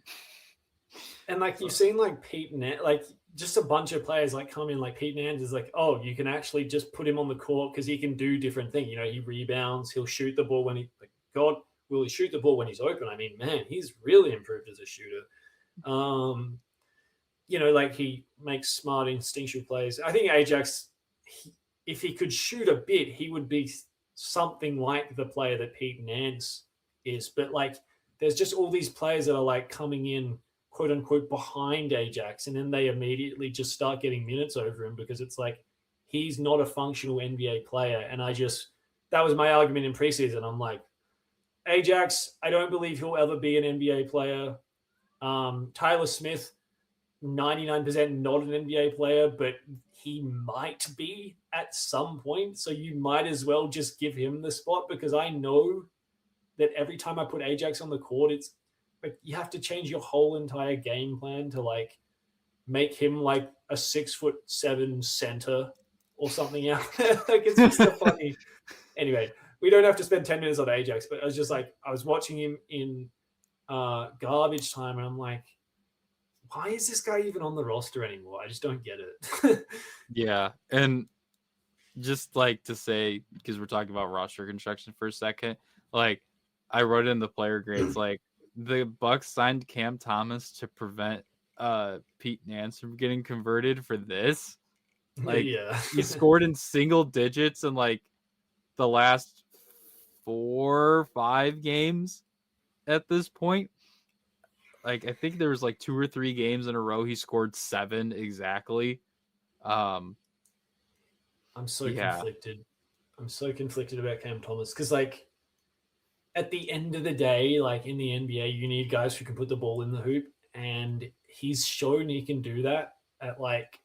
like, you've seen like Pete Nance, like just a bunch of players like come in, like Pete Nance is like, oh, you can actually just put him on the court because he can do different things. You know, he rebounds, he'll shoot the ball when he, like, God, will he shoot the ball when he's open? I mean, man, he's really improved as a shooter. You know, like, he makes smart instinctual plays. I think Ajax, if he could shoot a bit, he would be something like the player that Pete Nance is. But like, there's just all these players that are like coming in, quote unquote, behind Ajax, and then they immediately just start getting minutes over him because it's like, he's not a functional NBA player. And that was my argument in preseason. I'm like, Ajax, I don't believe he'll ever be an NBA player. Tyler Smith, 99% not an NBA player, but he might be at some point. So you might as well just give him the spot, because I know that every time I put Ajax on the court, it's like you have to change your whole entire game plan to like make him like a 6'7" center or something out there. Like it's just a funny. Anyway, we don't have to spend 10 minutes on Ajax, but I was just like, I was watching him in garbage time, and I'm like, why is this guy even on the roster anymore? I just don't get it. Yeah, and just like to say, because we're talking about roster construction for a second, like I wrote in the player grades, like the Bucks signed Cam Thomas to prevent Pete Nance from getting converted for this. Like yeah, he scored in single digits in like the last 4 or 5 games at this point. Like I think there was like 2 or 3 games in a row he scored 7 exactly. I'm so conflicted. I'm so conflicted about Cam Thomas because, like, at the end of the day, like in the NBA, you need guys who can put the ball in the hoop, and he's shown he can do that at like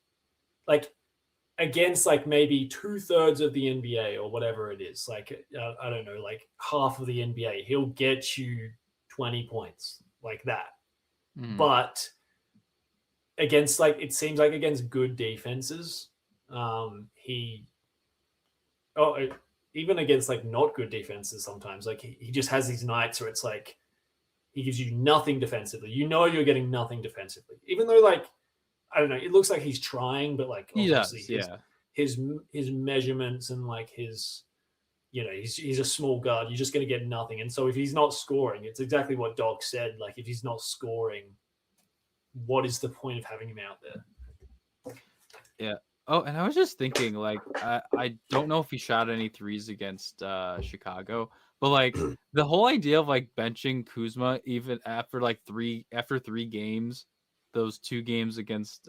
against like maybe 2/3 of the NBA or whatever it is. Like I don't know, like half of the NBA, he'll get you 20 points like that. But against like it seems like against good defenses, even against like not good defenses sometimes, like he just has these nights where it's like he gives you nothing defensively. You know you're getting nothing defensively, even though like I don't know, it looks like he's trying, but like obviously his measurements and like his, you know, he's a small guard. You're just going to get nothing. And so if he's not scoring, it's exactly what Doc said. Like if he's not scoring, what is the point of having him out there? Yeah. Oh, and I was just thinking, like, I don't know if he shot any threes against Chicago, but like the whole idea of like benching Kuzma even after 3 games, those 2 games against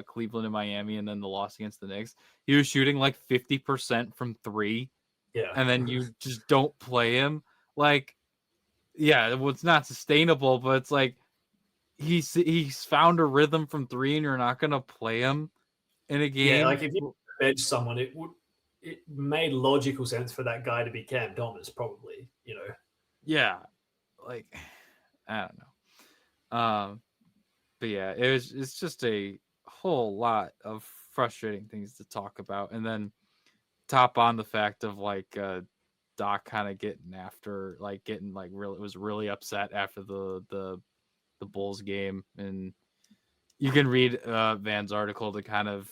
Cleveland and Miami, and then the loss against the Knicks, he was shooting like 50% from 3. Yeah. And then you just don't play him. Like, yeah, well, it's not sustainable, but it's like he's found a rhythm from 3, and you're not gonna play him in a game. Yeah, like if you bench someone, it made logical sense for that guy to be Cam Thomas, probably, you know. Yeah, like I don't know. But yeah, it's just a whole lot of frustrating things to talk about, and then top on the fact of like Doc kind of getting really was really upset after the Bulls game, and you can read Van's article to kind of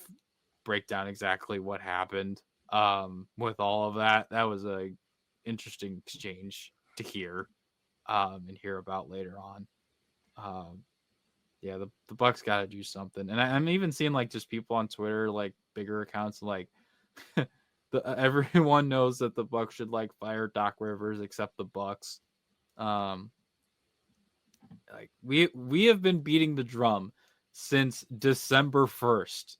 break down exactly what happened with all of that. That was a interesting exchange to hear and hear about later on. Yeah, the Bucks got to do something, and I'm even seeing like just people on Twitter, like bigger accounts, like everyone knows that the Bucks should like fire Doc Rivers except the Bucks. Like we have been beating the drum since December 1st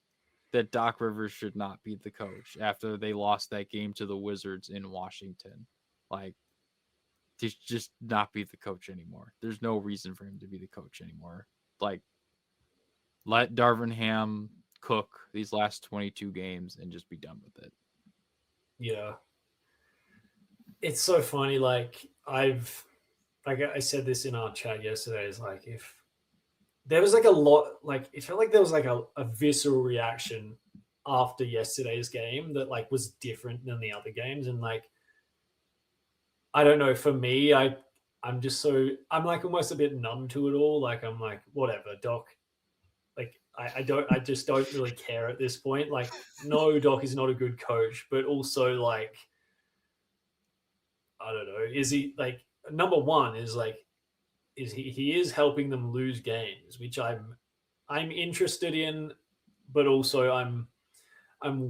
that Doc Rivers should not be the coach after they lost that game to the Wizards in Washington. Like, he should just not be the coach anymore. There's no reason for him to be the coach anymore. Like, let Darvin Ham cook these last 22 games and just be done with it. Yeah. It's so funny. Like I said this in our chat yesterday, is like if there was like a lot, like it felt like there was like a visceral reaction after yesterday's game that like was different than the other games. And like, I don't know, for me, I'm like almost a bit numb to it all. Like I'm like, whatever, Doc. Like I just don't really care at this point. Like, no, Doc is not a good coach, but also like, I don't know, is he like, number one is like, he is helping them lose games, which I'm interested in, but also I'm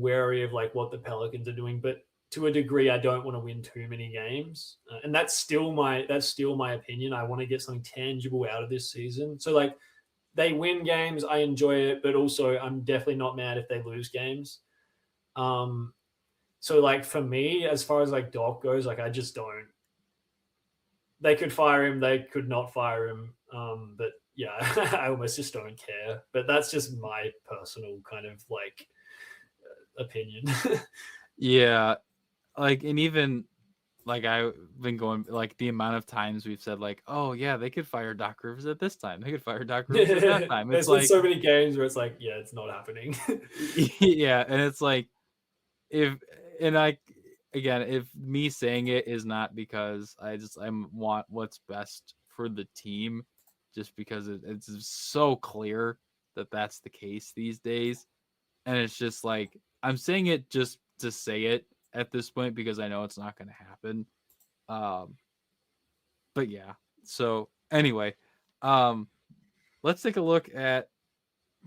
wary of like what the Pelicans are doing. But to a degree, I don't want to win too many games, and that's still my opinion. I want to get something tangible out of this season. So like, they win games, I enjoy it, but also I'm definitely not mad if they lose games. So like for me, as far as like Doc goes, like I just don't. They could fire him, they could not fire him. But yeah, I almost just don't care. But that's just my personal kind of like opinion. Yeah, like, and even like I've been going like the amount of times we've said like, oh yeah, they could fire Doc Rivers at this time. They could fire Doc Rivers at that time. It's There's been like so many games where it's like, yeah, it's not happening. yeah, and it's like if me saying it is not because I want what's best for the team, just because it's so clear that that's the case these days, and it's just like I'm saying it just to say it at this point because I know it's not going to happen. But yeah. So anyway, let's take a look at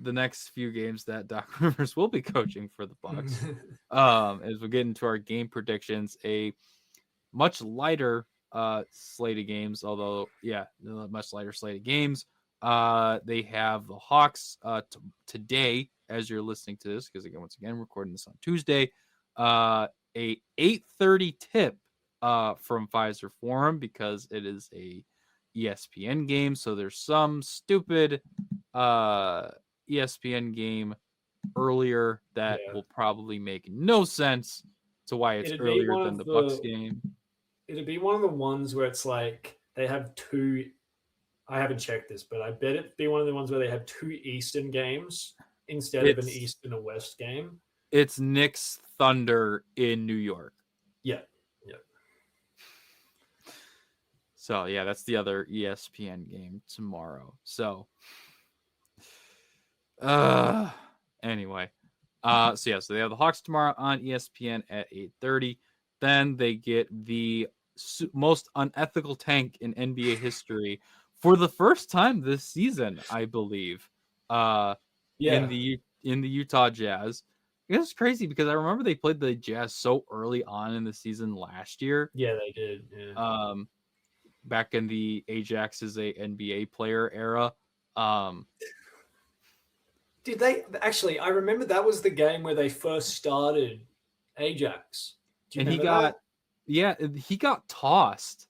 the next few games that Doc Rivers will be coaching for the Bucks. As we get into our game predictions, a much lighter slate of games, although much lighter slate of games. They have the Hawks today, as you're listening to this, because once again, recording this on Tuesday. A 8:30 tip from Pfizer Forum because it is a ESPN game. So there's some stupid ESPN game earlier that will probably make no sense to why it's earlier than the Bucks game. It'd be one of the ones where it's like they have two. I haven't checked this, but I bet it'd be one of the ones where they have two Eastern games instead of an East and a West game. It's Knicks Thunder in New York. Yeah. So yeah, that's the other ESPN game tomorrow. So anyway. So they have the Hawks tomorrow on ESPN at 8:30. Then they get the most unethical tank in NBA history for the first time this season, I in the Utah Jazz. It's crazy because I remember they played the Jazz so early on in the season last year. Yeah, they did. Yeah. Back in the Ajax is a NBA player era. Did they actually? I remember that was the game where they first started Ajax. And he got tossed.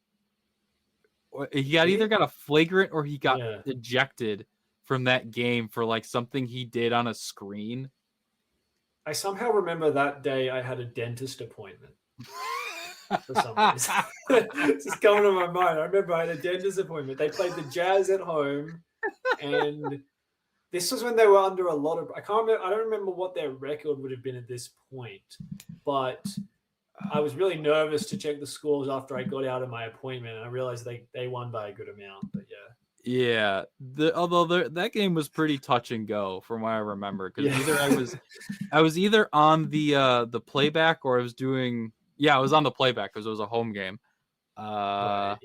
He either got a flagrant or he got ejected from that game for like something he did on a screen. I somehow remember that day I had a dentist appointment. For some reason. It's just coming to my mind. I remember I had a dentist appointment. They played the Jazz at home, and this was when they were under a lot of. I don't remember what their record would have been at this point, but I was really nervous to check the scores after I got out of my appointment, and I realized they won by a good amount. But yeah, that game was pretty touch and go from what I remember, because either I was either on the playback or I was doing. Yeah, I was on the playback because it was a home game. That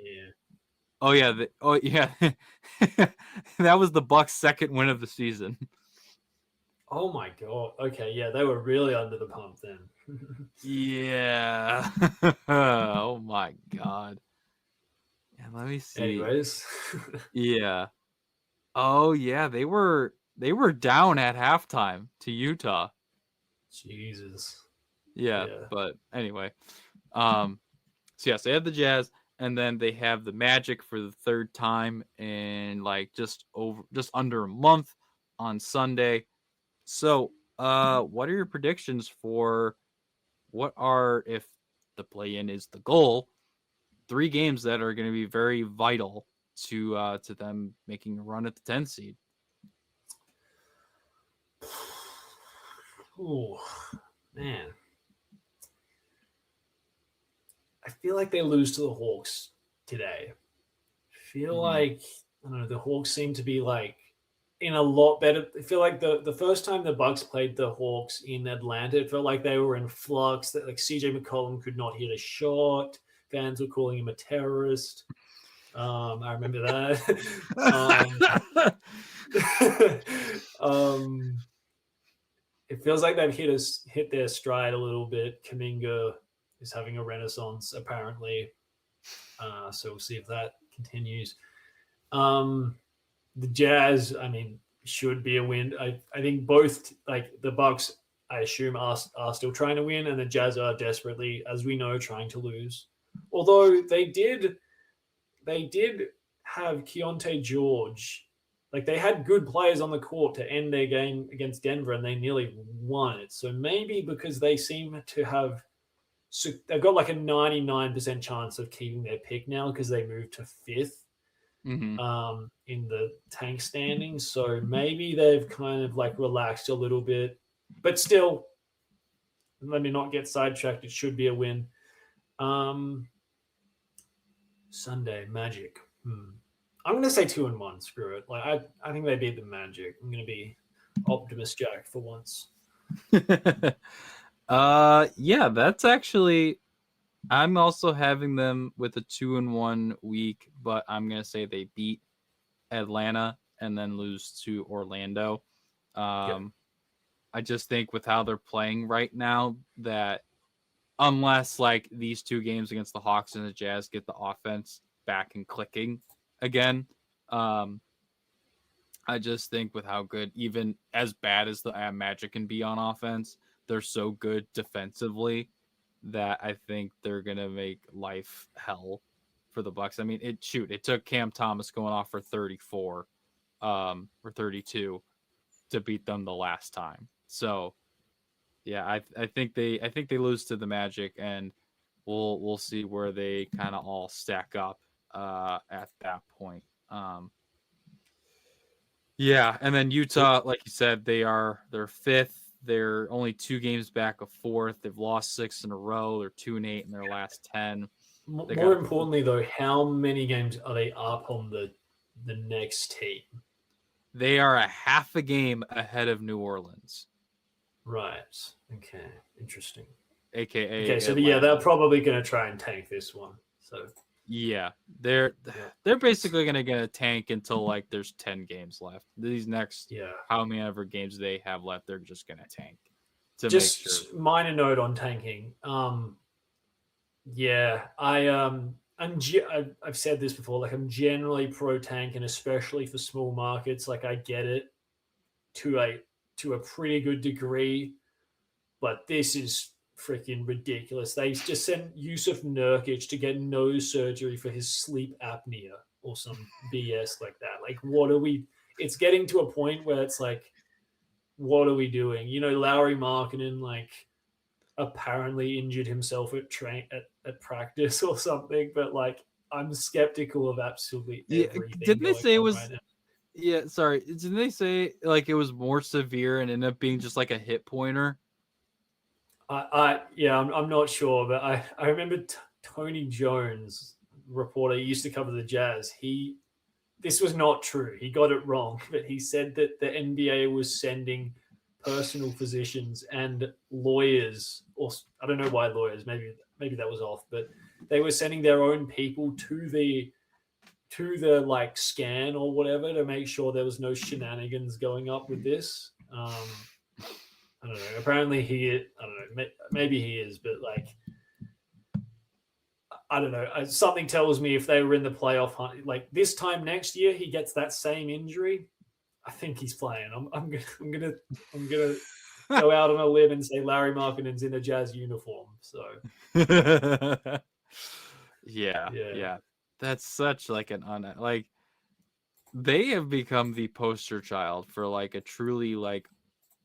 was the Bucks' second win of the season. Oh my god. Okay, yeah, they were really under the pump then. Yeah. Oh my god. Yeah, let me see. Anyways. Yeah. Oh yeah, they were down at halftime to Utah. Jesus. Yeah, but anyway. So yes, they have the Jazz, and then they have the Magic for the third time in like just under a month on Sunday. So, what are your predictions for if the play-in is the goal, 3 games that are going to be very vital to them making a run at the 10 seed? Oh, man. I feel like they lose to the Hawks today. I feel like, I don't know, the Hawks seem to be like in a lot better. I feel like the first time the Bucks played the Hawks in Atlanta, it felt like they were in flux, that like CJ McCollum could not hit a shot. Fans were calling him a terrorist. I remember that. It feels like they've hit their stride a little bit. Kuminga is having a renaissance, apparently. So we'll see if that continues. The Jazz, I mean, should be a win. I think both, like the Bucks, I assume are still trying to win, and the Jazz are desperately, as we know, trying to lose. Although they did have Keontae George. Like they had good players on the court to end their game against Denver, and they nearly won it. So maybe because they seem to have So they've got like a 99% chance of keeping their pick now because they moved to 5th in the tank standings. So maybe they've kind of like relaxed a little bit, but still, let me not get sidetracked. It should be a win. Sunday Magic. I'm going to say 2-1. Screw it. Like I think they beat the Magic. I'm going to be Optimus Jack for once. Yeah, that's actually. I'm also having them with a 2-1 week, but I'm going to say they beat Atlanta and then lose to Orlando. I just think with how they're playing right now that unless like these 2 games against the Hawks and the Jazz get the offense back and clicking again, I just think with how good, even as bad as the Magic can be on offense, they're so good defensively that I think they're going to make life hell for the Bucks. I mean, it took Cam Thomas going off for 34 or 32 to beat them the last time. So yeah, I think they lose to the Magic, and we'll see where they kind of all stack up at that point. Yeah, and then Utah, like you said, they're 5th. They're only 2 games back of 4th. They've lost 6 in a row. They're 2-8 in their last 10. More importantly, though, how many games are they up on the next team? They are a half a game ahead of New Orleans. Right. Okay. Interesting. AKA. Okay. So they're probably going to try and tank this one. So. Yeah, they're basically going to get a tank until like there's 10 games left. These next how many ever games they have left, they're just going to tank. Just make sure. Minor note on tanking. I've said this before. Like I'm generally pro tank, and especially for small markets. Like I get it to a pretty good degree, but this is freaking ridiculous. They just sent Yusuf Nurkic to get nose surgery for his sleep apnea or some BS like that. Like, what are we? It's getting to a point where it's like, what are we doing? You know, Lauri Markkanen like apparently injured himself at practice or something, but like I'm skeptical of absolutely everything. Didn't they say it was? Right now. Yeah, sorry. Didn't they say like it was more severe and ended up being just like a hit pointer? I'm not sure, but I remember Tony Jones, reporter, he used to cover the Jazz. This was not true. He got it wrong, but he said that the NBA was sending personal physicians and lawyers, or I don't know why lawyers, maybe that was off, but they were sending their own people to the like scan or whatever to make sure there was no shenanigans going up with this. I don't know. Apparently I don't know. Maybe he is, but like, I don't know. Something tells me if they were in the playoff hunt, like this time next year, he gets that same injury, I think he's playing. I'm gonna go out on a limb and say Lauri Markkanen's in a Jazz uniform. So yeah. That's such like like they have become the poster child for like a truly like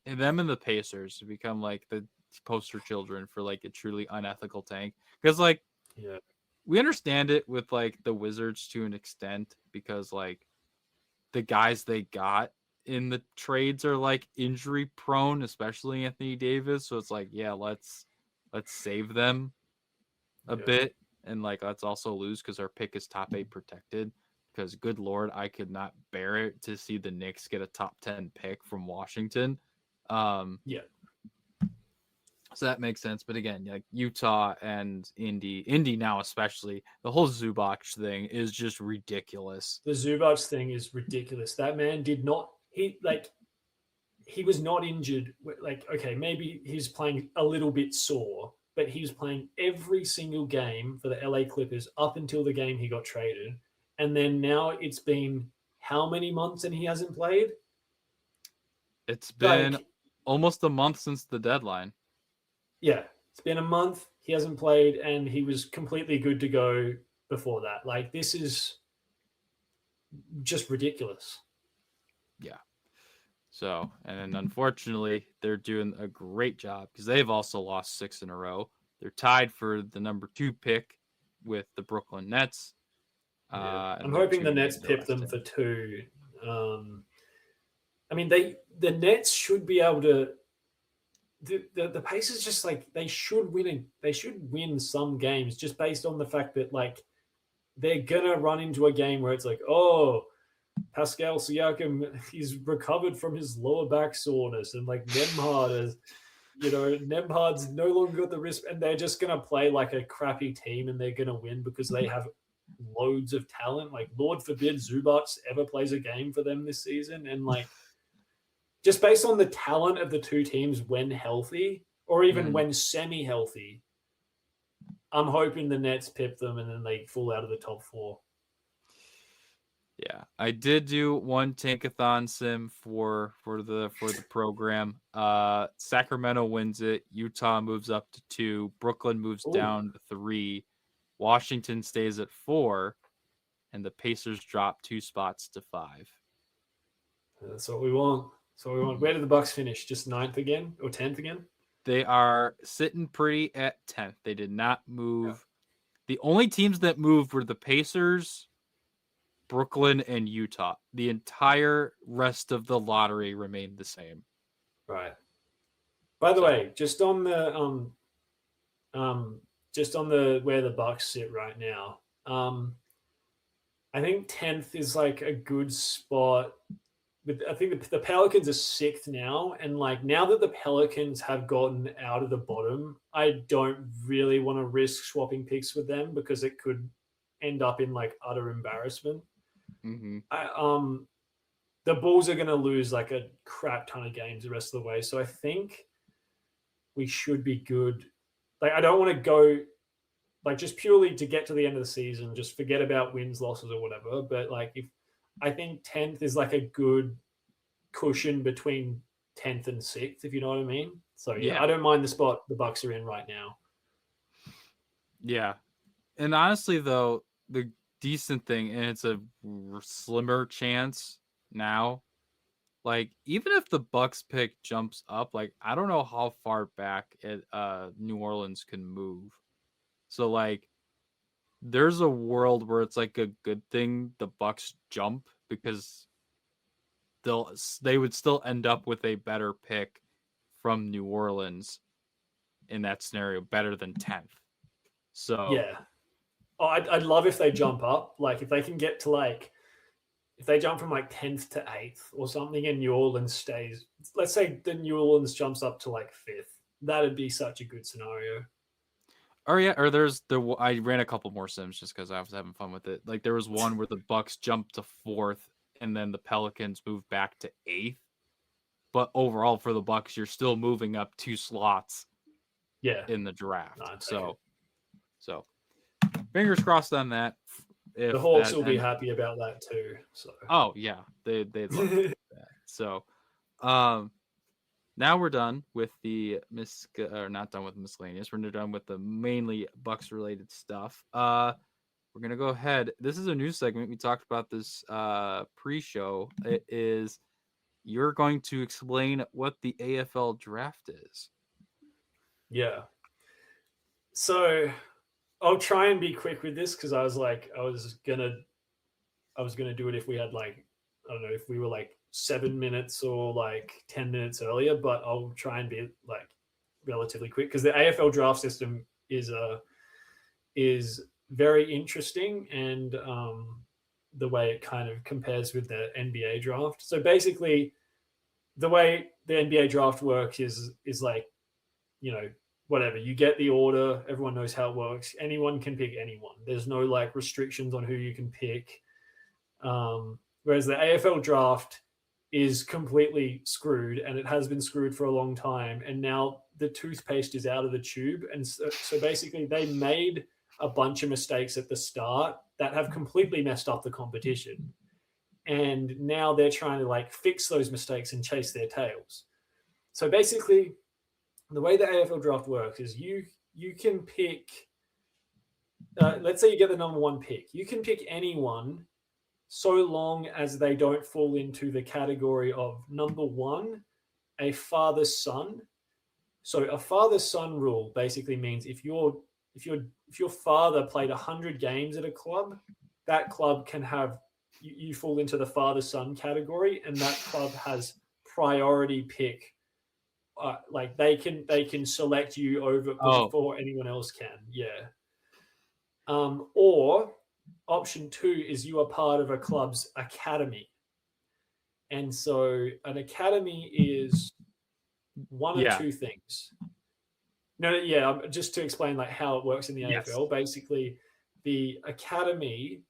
them and the Pacers have become like the poster children for like a truly unethical tank. Because like we understand it with like the Wizards to an extent because like the guys they got in the trades are like injury prone, especially Anthony Davis. So it's like, yeah, let's save them a bit. And like, let's also lose because our pick is top 8 protected. Because good Lord, I could not bear it to see the Knicks get a top 10 pick from Washington. So that makes sense. But again, like Utah and Indy now especially, the whole Zubac thing is just ridiculous. The Zubac thing is ridiculous. That man he was not injured. Like, okay, maybe he's playing a little bit sore, but he was playing every single game for the LA Clippers up until the game he got traded. And then now it's been how many months and he hasn't played? It's been almost a month since the deadline. Yeah, it's been a month. He hasn't played, and he was completely good to go before that. Like, this is just ridiculous. Yeah. So, and then unfortunately, they're doing a great job because they've also lost 6 in a row. They're tied for the number 2 pick with the Brooklyn Nets. Yeah. And I'm they're hoping 2 the Nets games pip less them in. for 2. I mean, the Nets should be able to. The Pacers just like they should win some games just based on the fact that like they're gonna run into a game where it's like, oh, Pascal Siakam, he's recovered from his lower back soreness, and like Nemhard's no longer got the wrist, and they're just gonna play like a crappy team, and they're gonna win because they have loads of talent. Like, Lord forbid Zubats ever plays a game for them this season, and like just based on the talent of the two teams when healthy, or even when semi-healthy, I'm hoping the Nets pip them and then they fall out of the top 4. Yeah, I did do one tankathon sim for the program. Sacramento wins it. Utah moves up to 2. Brooklyn moves down to 3. Washington stays at 4, and the Pacers drop 2 spots to 5. That's what we want. Where did the Bucks finish? Just 9th again or 10th again? They are sitting pretty at 10th. They did not move. Yeah. The only teams that moved were the Pacers, Brooklyn, and Utah. The entire rest of the lottery remained the same. Right. By the way, just on the where the Bucks sit right now, I think 10th is like a good spot. I think the Pelicans are 6th now, and like now that the Pelicans have gotten out of the bottom, I don't really want to risk swapping picks with them because it could end up in like utter embarrassment. Mm-hmm. The Bulls are going to lose like a crap ton of games the rest of the way, so I think we should be good. Like, I don't want to go like just purely to get to the end of the season, just forget about wins, losses, or whatever. But like, if I think 10th is like a good cushion between 10th and 6th, if you know what I mean. So yeah, I don't mind the spot the Bucks are in right now. Yeah. And honestly though, the decent thing, and it's a slimmer chance now, like even if the Bucks pick jumps up, like I don't know how far back New Orleans can move. So like there's a world where it's like a good thing the Bucks jump because they would still end up with a better pick from New Orleans in that scenario, better than 10th. So yeah, I'd love if they jump up. Like if they can get to like, if they jump from like 10th to 8th or something, and New Orleans stays. Let's say the New Orleans jumps up to like 5th. That'd be such a good scenario. Oh yeah, or I ran a couple more sims just because I was having fun with it. Like there was one where the Bucks jumped to 4th, and then the Pelicans moved back to 8th. But overall, for the Bucks, you're still moving up 2 slots. Yeah, in the draft. No, so fingers crossed on that. The Hawks will be happy about that too. So oh yeah, they'd love that. So now we're done with the not done with miscellaneous. We're done with the mainly Bucks related stuff. We're gonna go ahead. This is a new segment. We talked about this pre-show. It is you're going to explain what the AFL draft is. Yeah. So I'll try and be quick with this because I was gonna do it if we had like, I don't know, if we were like 7 minutes or like 10 minutes earlier, but I'll try and be like relatively quick because the AFL draft system is very interesting, and the way it kind of compares with the NBA draft. So basically the way the NBA draft works is like, you know, whatever, you get the order, everyone knows how it works, anyone can pick anyone, there's no like restrictions on who you can pick, whereas the AFL draft is completely screwed, and it has been screwed for a long time, and now the toothpaste is out of the tube. And so basically they made a bunch of mistakes at the start that have completely messed up the competition, and now they're trying to like fix those mistakes and chase their tails. So basically the way the AFL draft works is you can pick, let's say you get the number 1 pick. You can pick anyone so long as they don't fall into the category of number 1, a father's son, So a father-son rule basically means if your father played 100 games at a club, that club can have you fall into the father-son category, and that club has priority pick. Like they can select you over before anyone else can. Yeah. Or option 2 is you are part of a club's academy. And so an academy is one of two things. No, yeah, just to explain like how it works in the AFL. Basically, the academy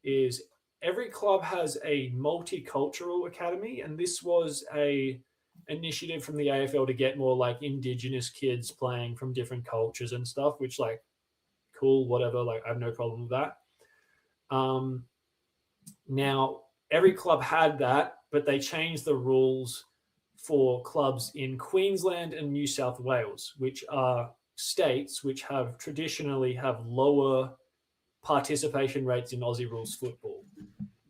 is every club has a multicultural academy, and this was a initiative from the AFL to get more like indigenous kids playing from different cultures and stuff, which like cool, whatever, like I have no problem with that. Now every club had that, but they changed the rules for clubs in Queensland and New South Wales, which are states which have traditionally have lower participation rates in Aussie rules football.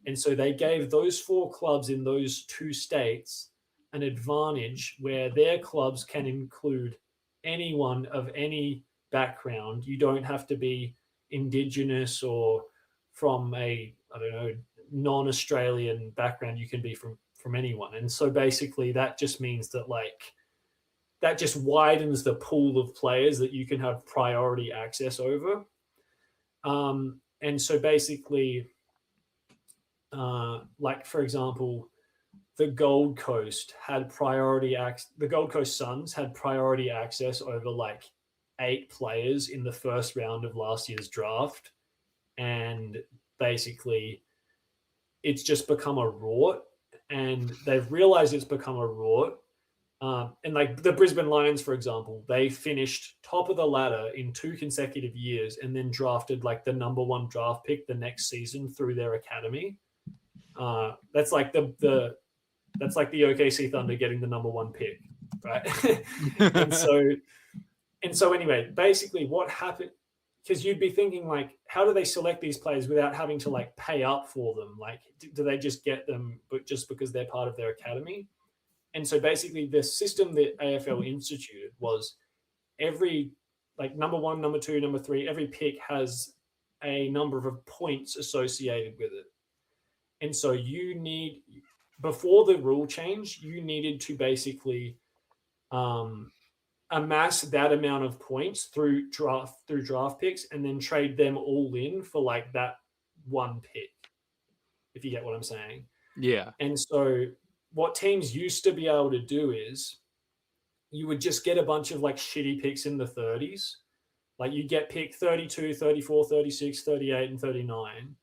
And so they gave those 4 clubs in those 2 states an advantage where their clubs can include anyone of any background. You don't have to be Indigenous or from a, I don't know, non-Australian background. You can be from anyone. And so basically that just means that like that just widens the pool of players that you can have priority access over. And so basically, like for example, the Gold Coast had the Gold Coast Suns had priority access over like 8 players in the first round of last year's draft. And basically it's just become a rort, and they've realized it's become a rort. And like the Brisbane Lions, for example, they finished top of the ladder in 2 consecutive years and then drafted like the number 1 draft pick the next season through their academy. That's like the OKC Thunder getting the number 1 pick, right? and so anyway, basically what happened, because you'd be thinking like, how do they select these players without having to like pay up for them? Like, do they just get them but just because they're part of their academy? And so basically the system that AFL instituted was every like number 1, number 2, number 3, every pick has a number of points associated with it. And so before the rule change, you needed to basically amass that amount of points through draft picks and then trade them all in for like that 1 pick, if you get what I'm saying. Yeah. And so what teams used to be able to do is you would just get a bunch of like shitty picks in the 30s. Like you get pick 32, 34, 36, 38, and 39,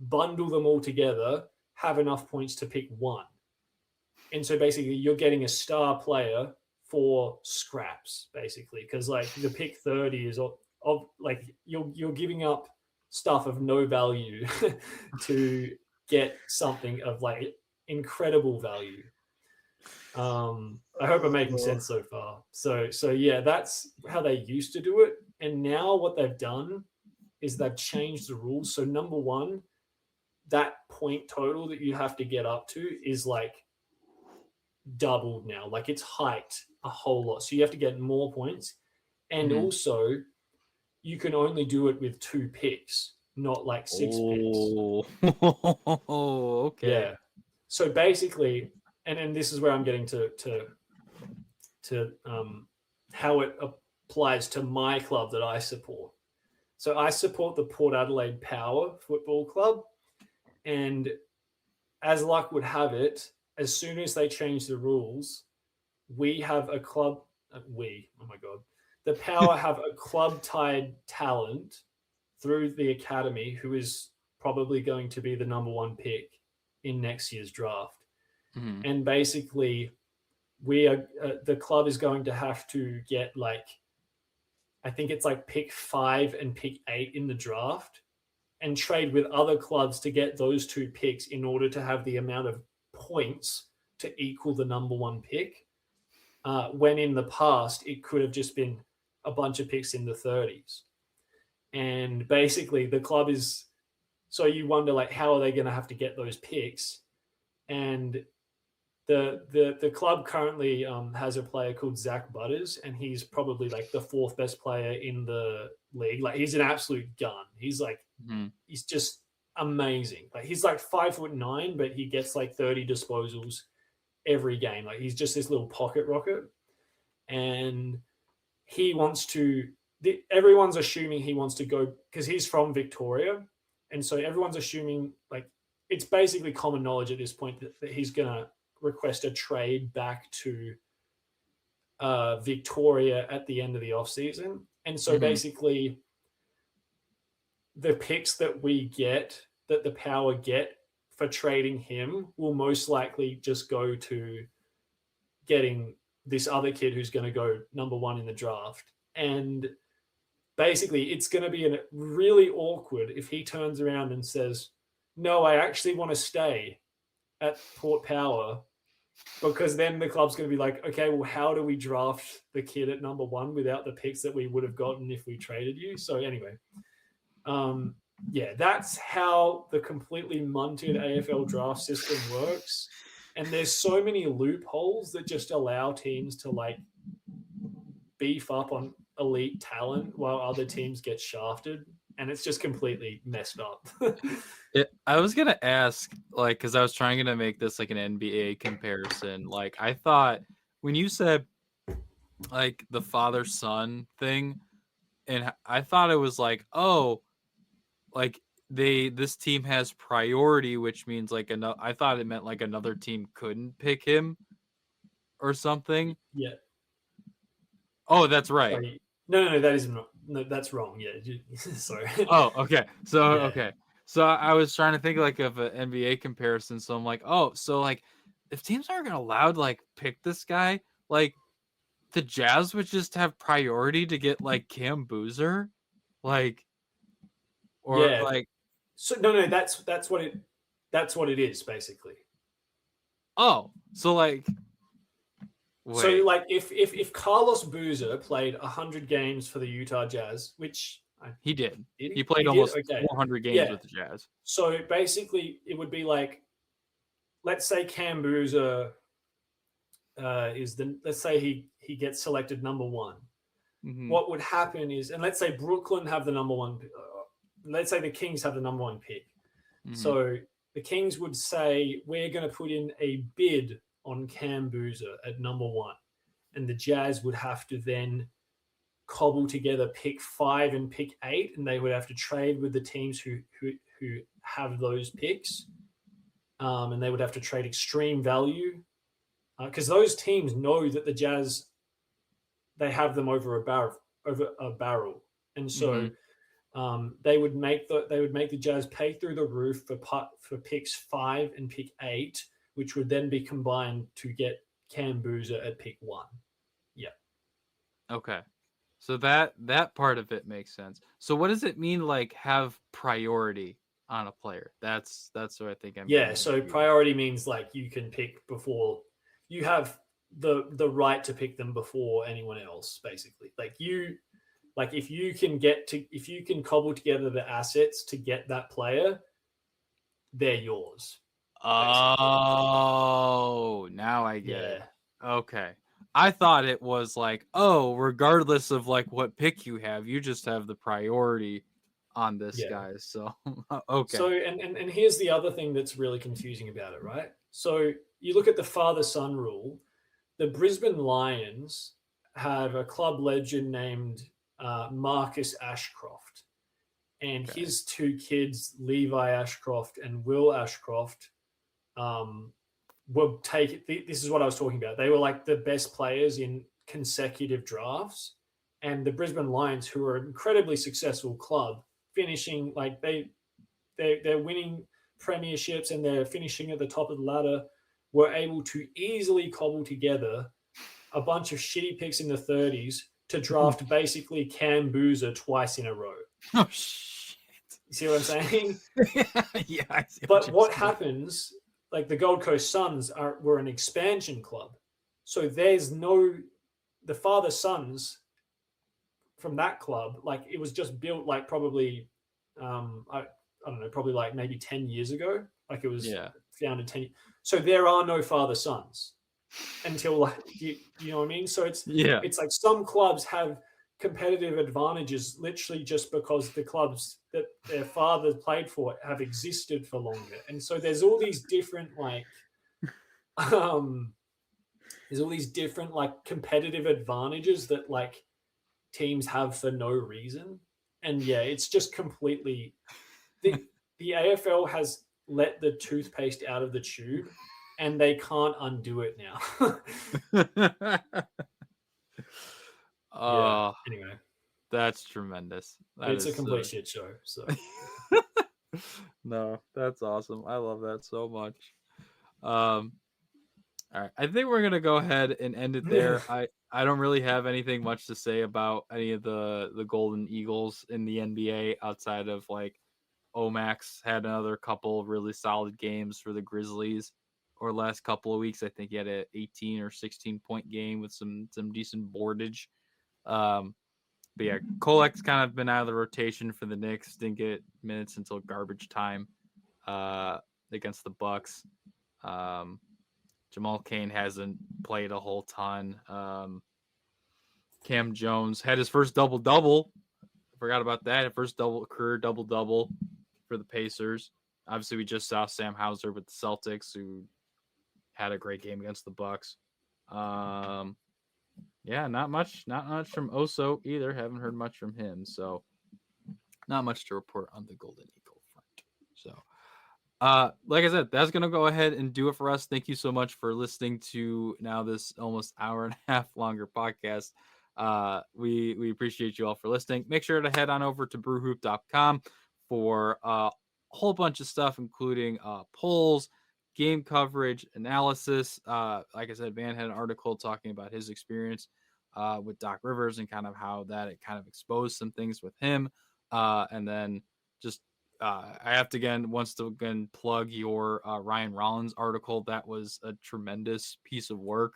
bundle them all together, have enough points to pick 1. And so basically you're getting a star player for scraps, basically, because like the pick 30 is of like you're giving up stuff of no value to get something of like incredible value. I hope I'm making sense so far. So yeah, that's how they used to do it. And now what they've done is they've changed the rules. So number 1, that point total that you have to get up to is like doubled now. Like it's hiked a whole lot. So you have to get more points. And also you can only do it with 2 picks, not like 6 picks. Okay. Yeah. So basically, and this is where I'm getting to how it applies to my club that I support. So I support the Port Adelaide Power Football Club, and as luck would have it, as soon as they change the rules, we have a club. The Power have a club-tied talent through the academy who is probably going to be the number 1 pick in next year's draft. And basically we are the club is going to have to get like, I think it's like pick 5 and pick 8 in the draft and trade with other clubs to get those 2 picks in order to have the amount of points to equal the number 1 pick. When in the past, it could have just been a bunch of picks in the 30s. And basically the club is, so you wonder like, how are they going to have to get those picks? And the club currently has a player called Zach Butters, and he's probably like the fourth best player in the league. Like he's an absolute gun. He's like he's just amazing. Like he's like 5'9", but he gets like 30 disposals every game. Like he's just this little pocket rocket, and he wants to. Everyone's assuming he wants to go because he's from Victoria, and so everyone's assuming like it's basically common knowledge at this point that he's gonna request a trade back to Victoria at the end of the offseason. And so basically the picks that we get, that the Power get for trading him will most likely just go to getting this other kid who's going to go number 1 in the draft. And basically it's going to be really awkward if he turns around and says, no, I actually want to stay at Port Power, because then the club's going to be like, okay, well, how do we draft the kid at number 1 without the picks that we would have gotten if we traded you? So anyway, that's how the completely munted AFL draft system works. And there's so many loopholes that just allow teams to like beef up on elite talent while other teams get shafted. And it's just completely messed up. I was going to ask, like, because I was trying to make this like an NBA comparison. Like, I thought when you said like the father-son thing, and I thought it was like, oh, like this team has priority, which means like I thought it meant like another team couldn't pick him or something. Yeah. Oh, that's right. Sorry. No, that isn't. No, that's wrong. Yeah, sorry. Oh, okay. So okay. So I was trying to think like of an NBA comparison. So I'm like, oh, so like if teams aren't allowed to like pick this guy, like the Jazz would just have priority to get like Cam Boozer, like, or like. So no, that's what it is basically. Oh, so like. Wait. So like if Carlos Boozer played 100 games for the Utah Jazz, which he did. He played almost 400 games with the Jazz. So basically it would be like, let's say Cam Boozer let's say he gets selected number 1. Mm-hmm. What would happen is, and let's say Brooklyn have the number 1, let's say the Kings have the number 1 pick. Mm-hmm. So the Kings would say, we're going to put in a bid on Cam Boozer at number 1, and the Jazz would have to then cobble together pick 5 and pick 8, and they would have to trade with the teams who have those picks, and they would have to trade extreme value because those teams know that the Jazz, they have them over a barrel, and so they would make the Jazz pay through the roof for picks 5 and pick 8. Which would then be combined to get Cam Boozer at pick 1. Yeah. Okay. So that part of it makes sense. So what does it mean, like, have priority on a player? That's what I think I'm. Yeah. So priority means like you can pick before you have the right to pick them before anyone else. Basically, if you can cobble together the assets to get that player, they're yours. Oh, now I get it. Okay. I thought it was like, oh, regardless of like what pick you have, you just have the priority on this guy. So, okay. So, and here's the other thing that's really confusing about it, right? So you look at the father-son rule. The Brisbane Lions have a club legend named Marcus Ashcroft. And his 2 kids, Levi Ashcroft and Will Ashcroft, this is what I was talking about. They were like the best players in consecutive drafts, and the Brisbane Lions, who are an incredibly successful club, finishing like they're winning premierships and they're finishing at the top of the ladder, were able to easily cobble together a bunch of shitty picks in the 30s to draft basically Cam Boozer twice in a row. Oh shit! You see what I'm saying? Yeah, I see. But what happens? Like the Gold Coast Suns were an expansion club. So there's the father-sons from that club, like it was just built like probably, I don't know, probably like maybe 10 years ago. Like it was founded 10 years. So there are no father sons until like you know what I mean? So it's like some clubs have competitive advantages literally just because the clubs that their fathers played for have existed for longer. And so there's all these different like competitive advantages that like teams have for no reason. And yeah, it's just completely the AFL has let the toothpaste out of the tube and they can't undo it now. Anyway. That's tremendous. It's a complete shit show. So no, that's awesome. I love that so much. All right. I think we're gonna go ahead and end it there. I don't really have anything much to say about any of the Golden Eagles in the NBA outside of like Omax had another couple really solid games for the Grizzlies over the last couple of weeks. I think he had a 18 or 16 point game with some decent boardage. But yeah, Kolek's kind of been out of the rotation for the Knicks. Didn't get minutes until garbage time against the Bucks. Jamal Cain hasn't played a whole ton. Cam Jones had his first double-double. Forgot about that. First career double-double for the Pacers. Obviously, we just saw Sam Hauser with the Celtics, who had a great game against the Bucks. Yeah, not much from Oso either. Haven't heard much from him, so not much to report on the Golden Eagle front. So, like I said, that's gonna go ahead and do it for us. Thank you so much for listening to now this almost hour and a half longer podcast. We appreciate you all for listening. Make sure to head on over to brewhoop.com for a whole bunch of stuff, including polls, game coverage, analysis. Like I said, Van had an article talking about his experience with Doc Rivers and kind of how that it kind of exposed some things with him. And then just I have to once again plug your Ryan Rollins article. That was a tremendous piece of work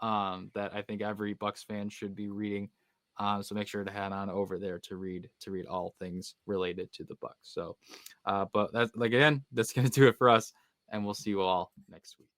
that I think every Bucks fan should be reading. So make sure to head on over there to read all things related to the Bucks. So, but that's that's going to do it for us. And we'll see you all next week.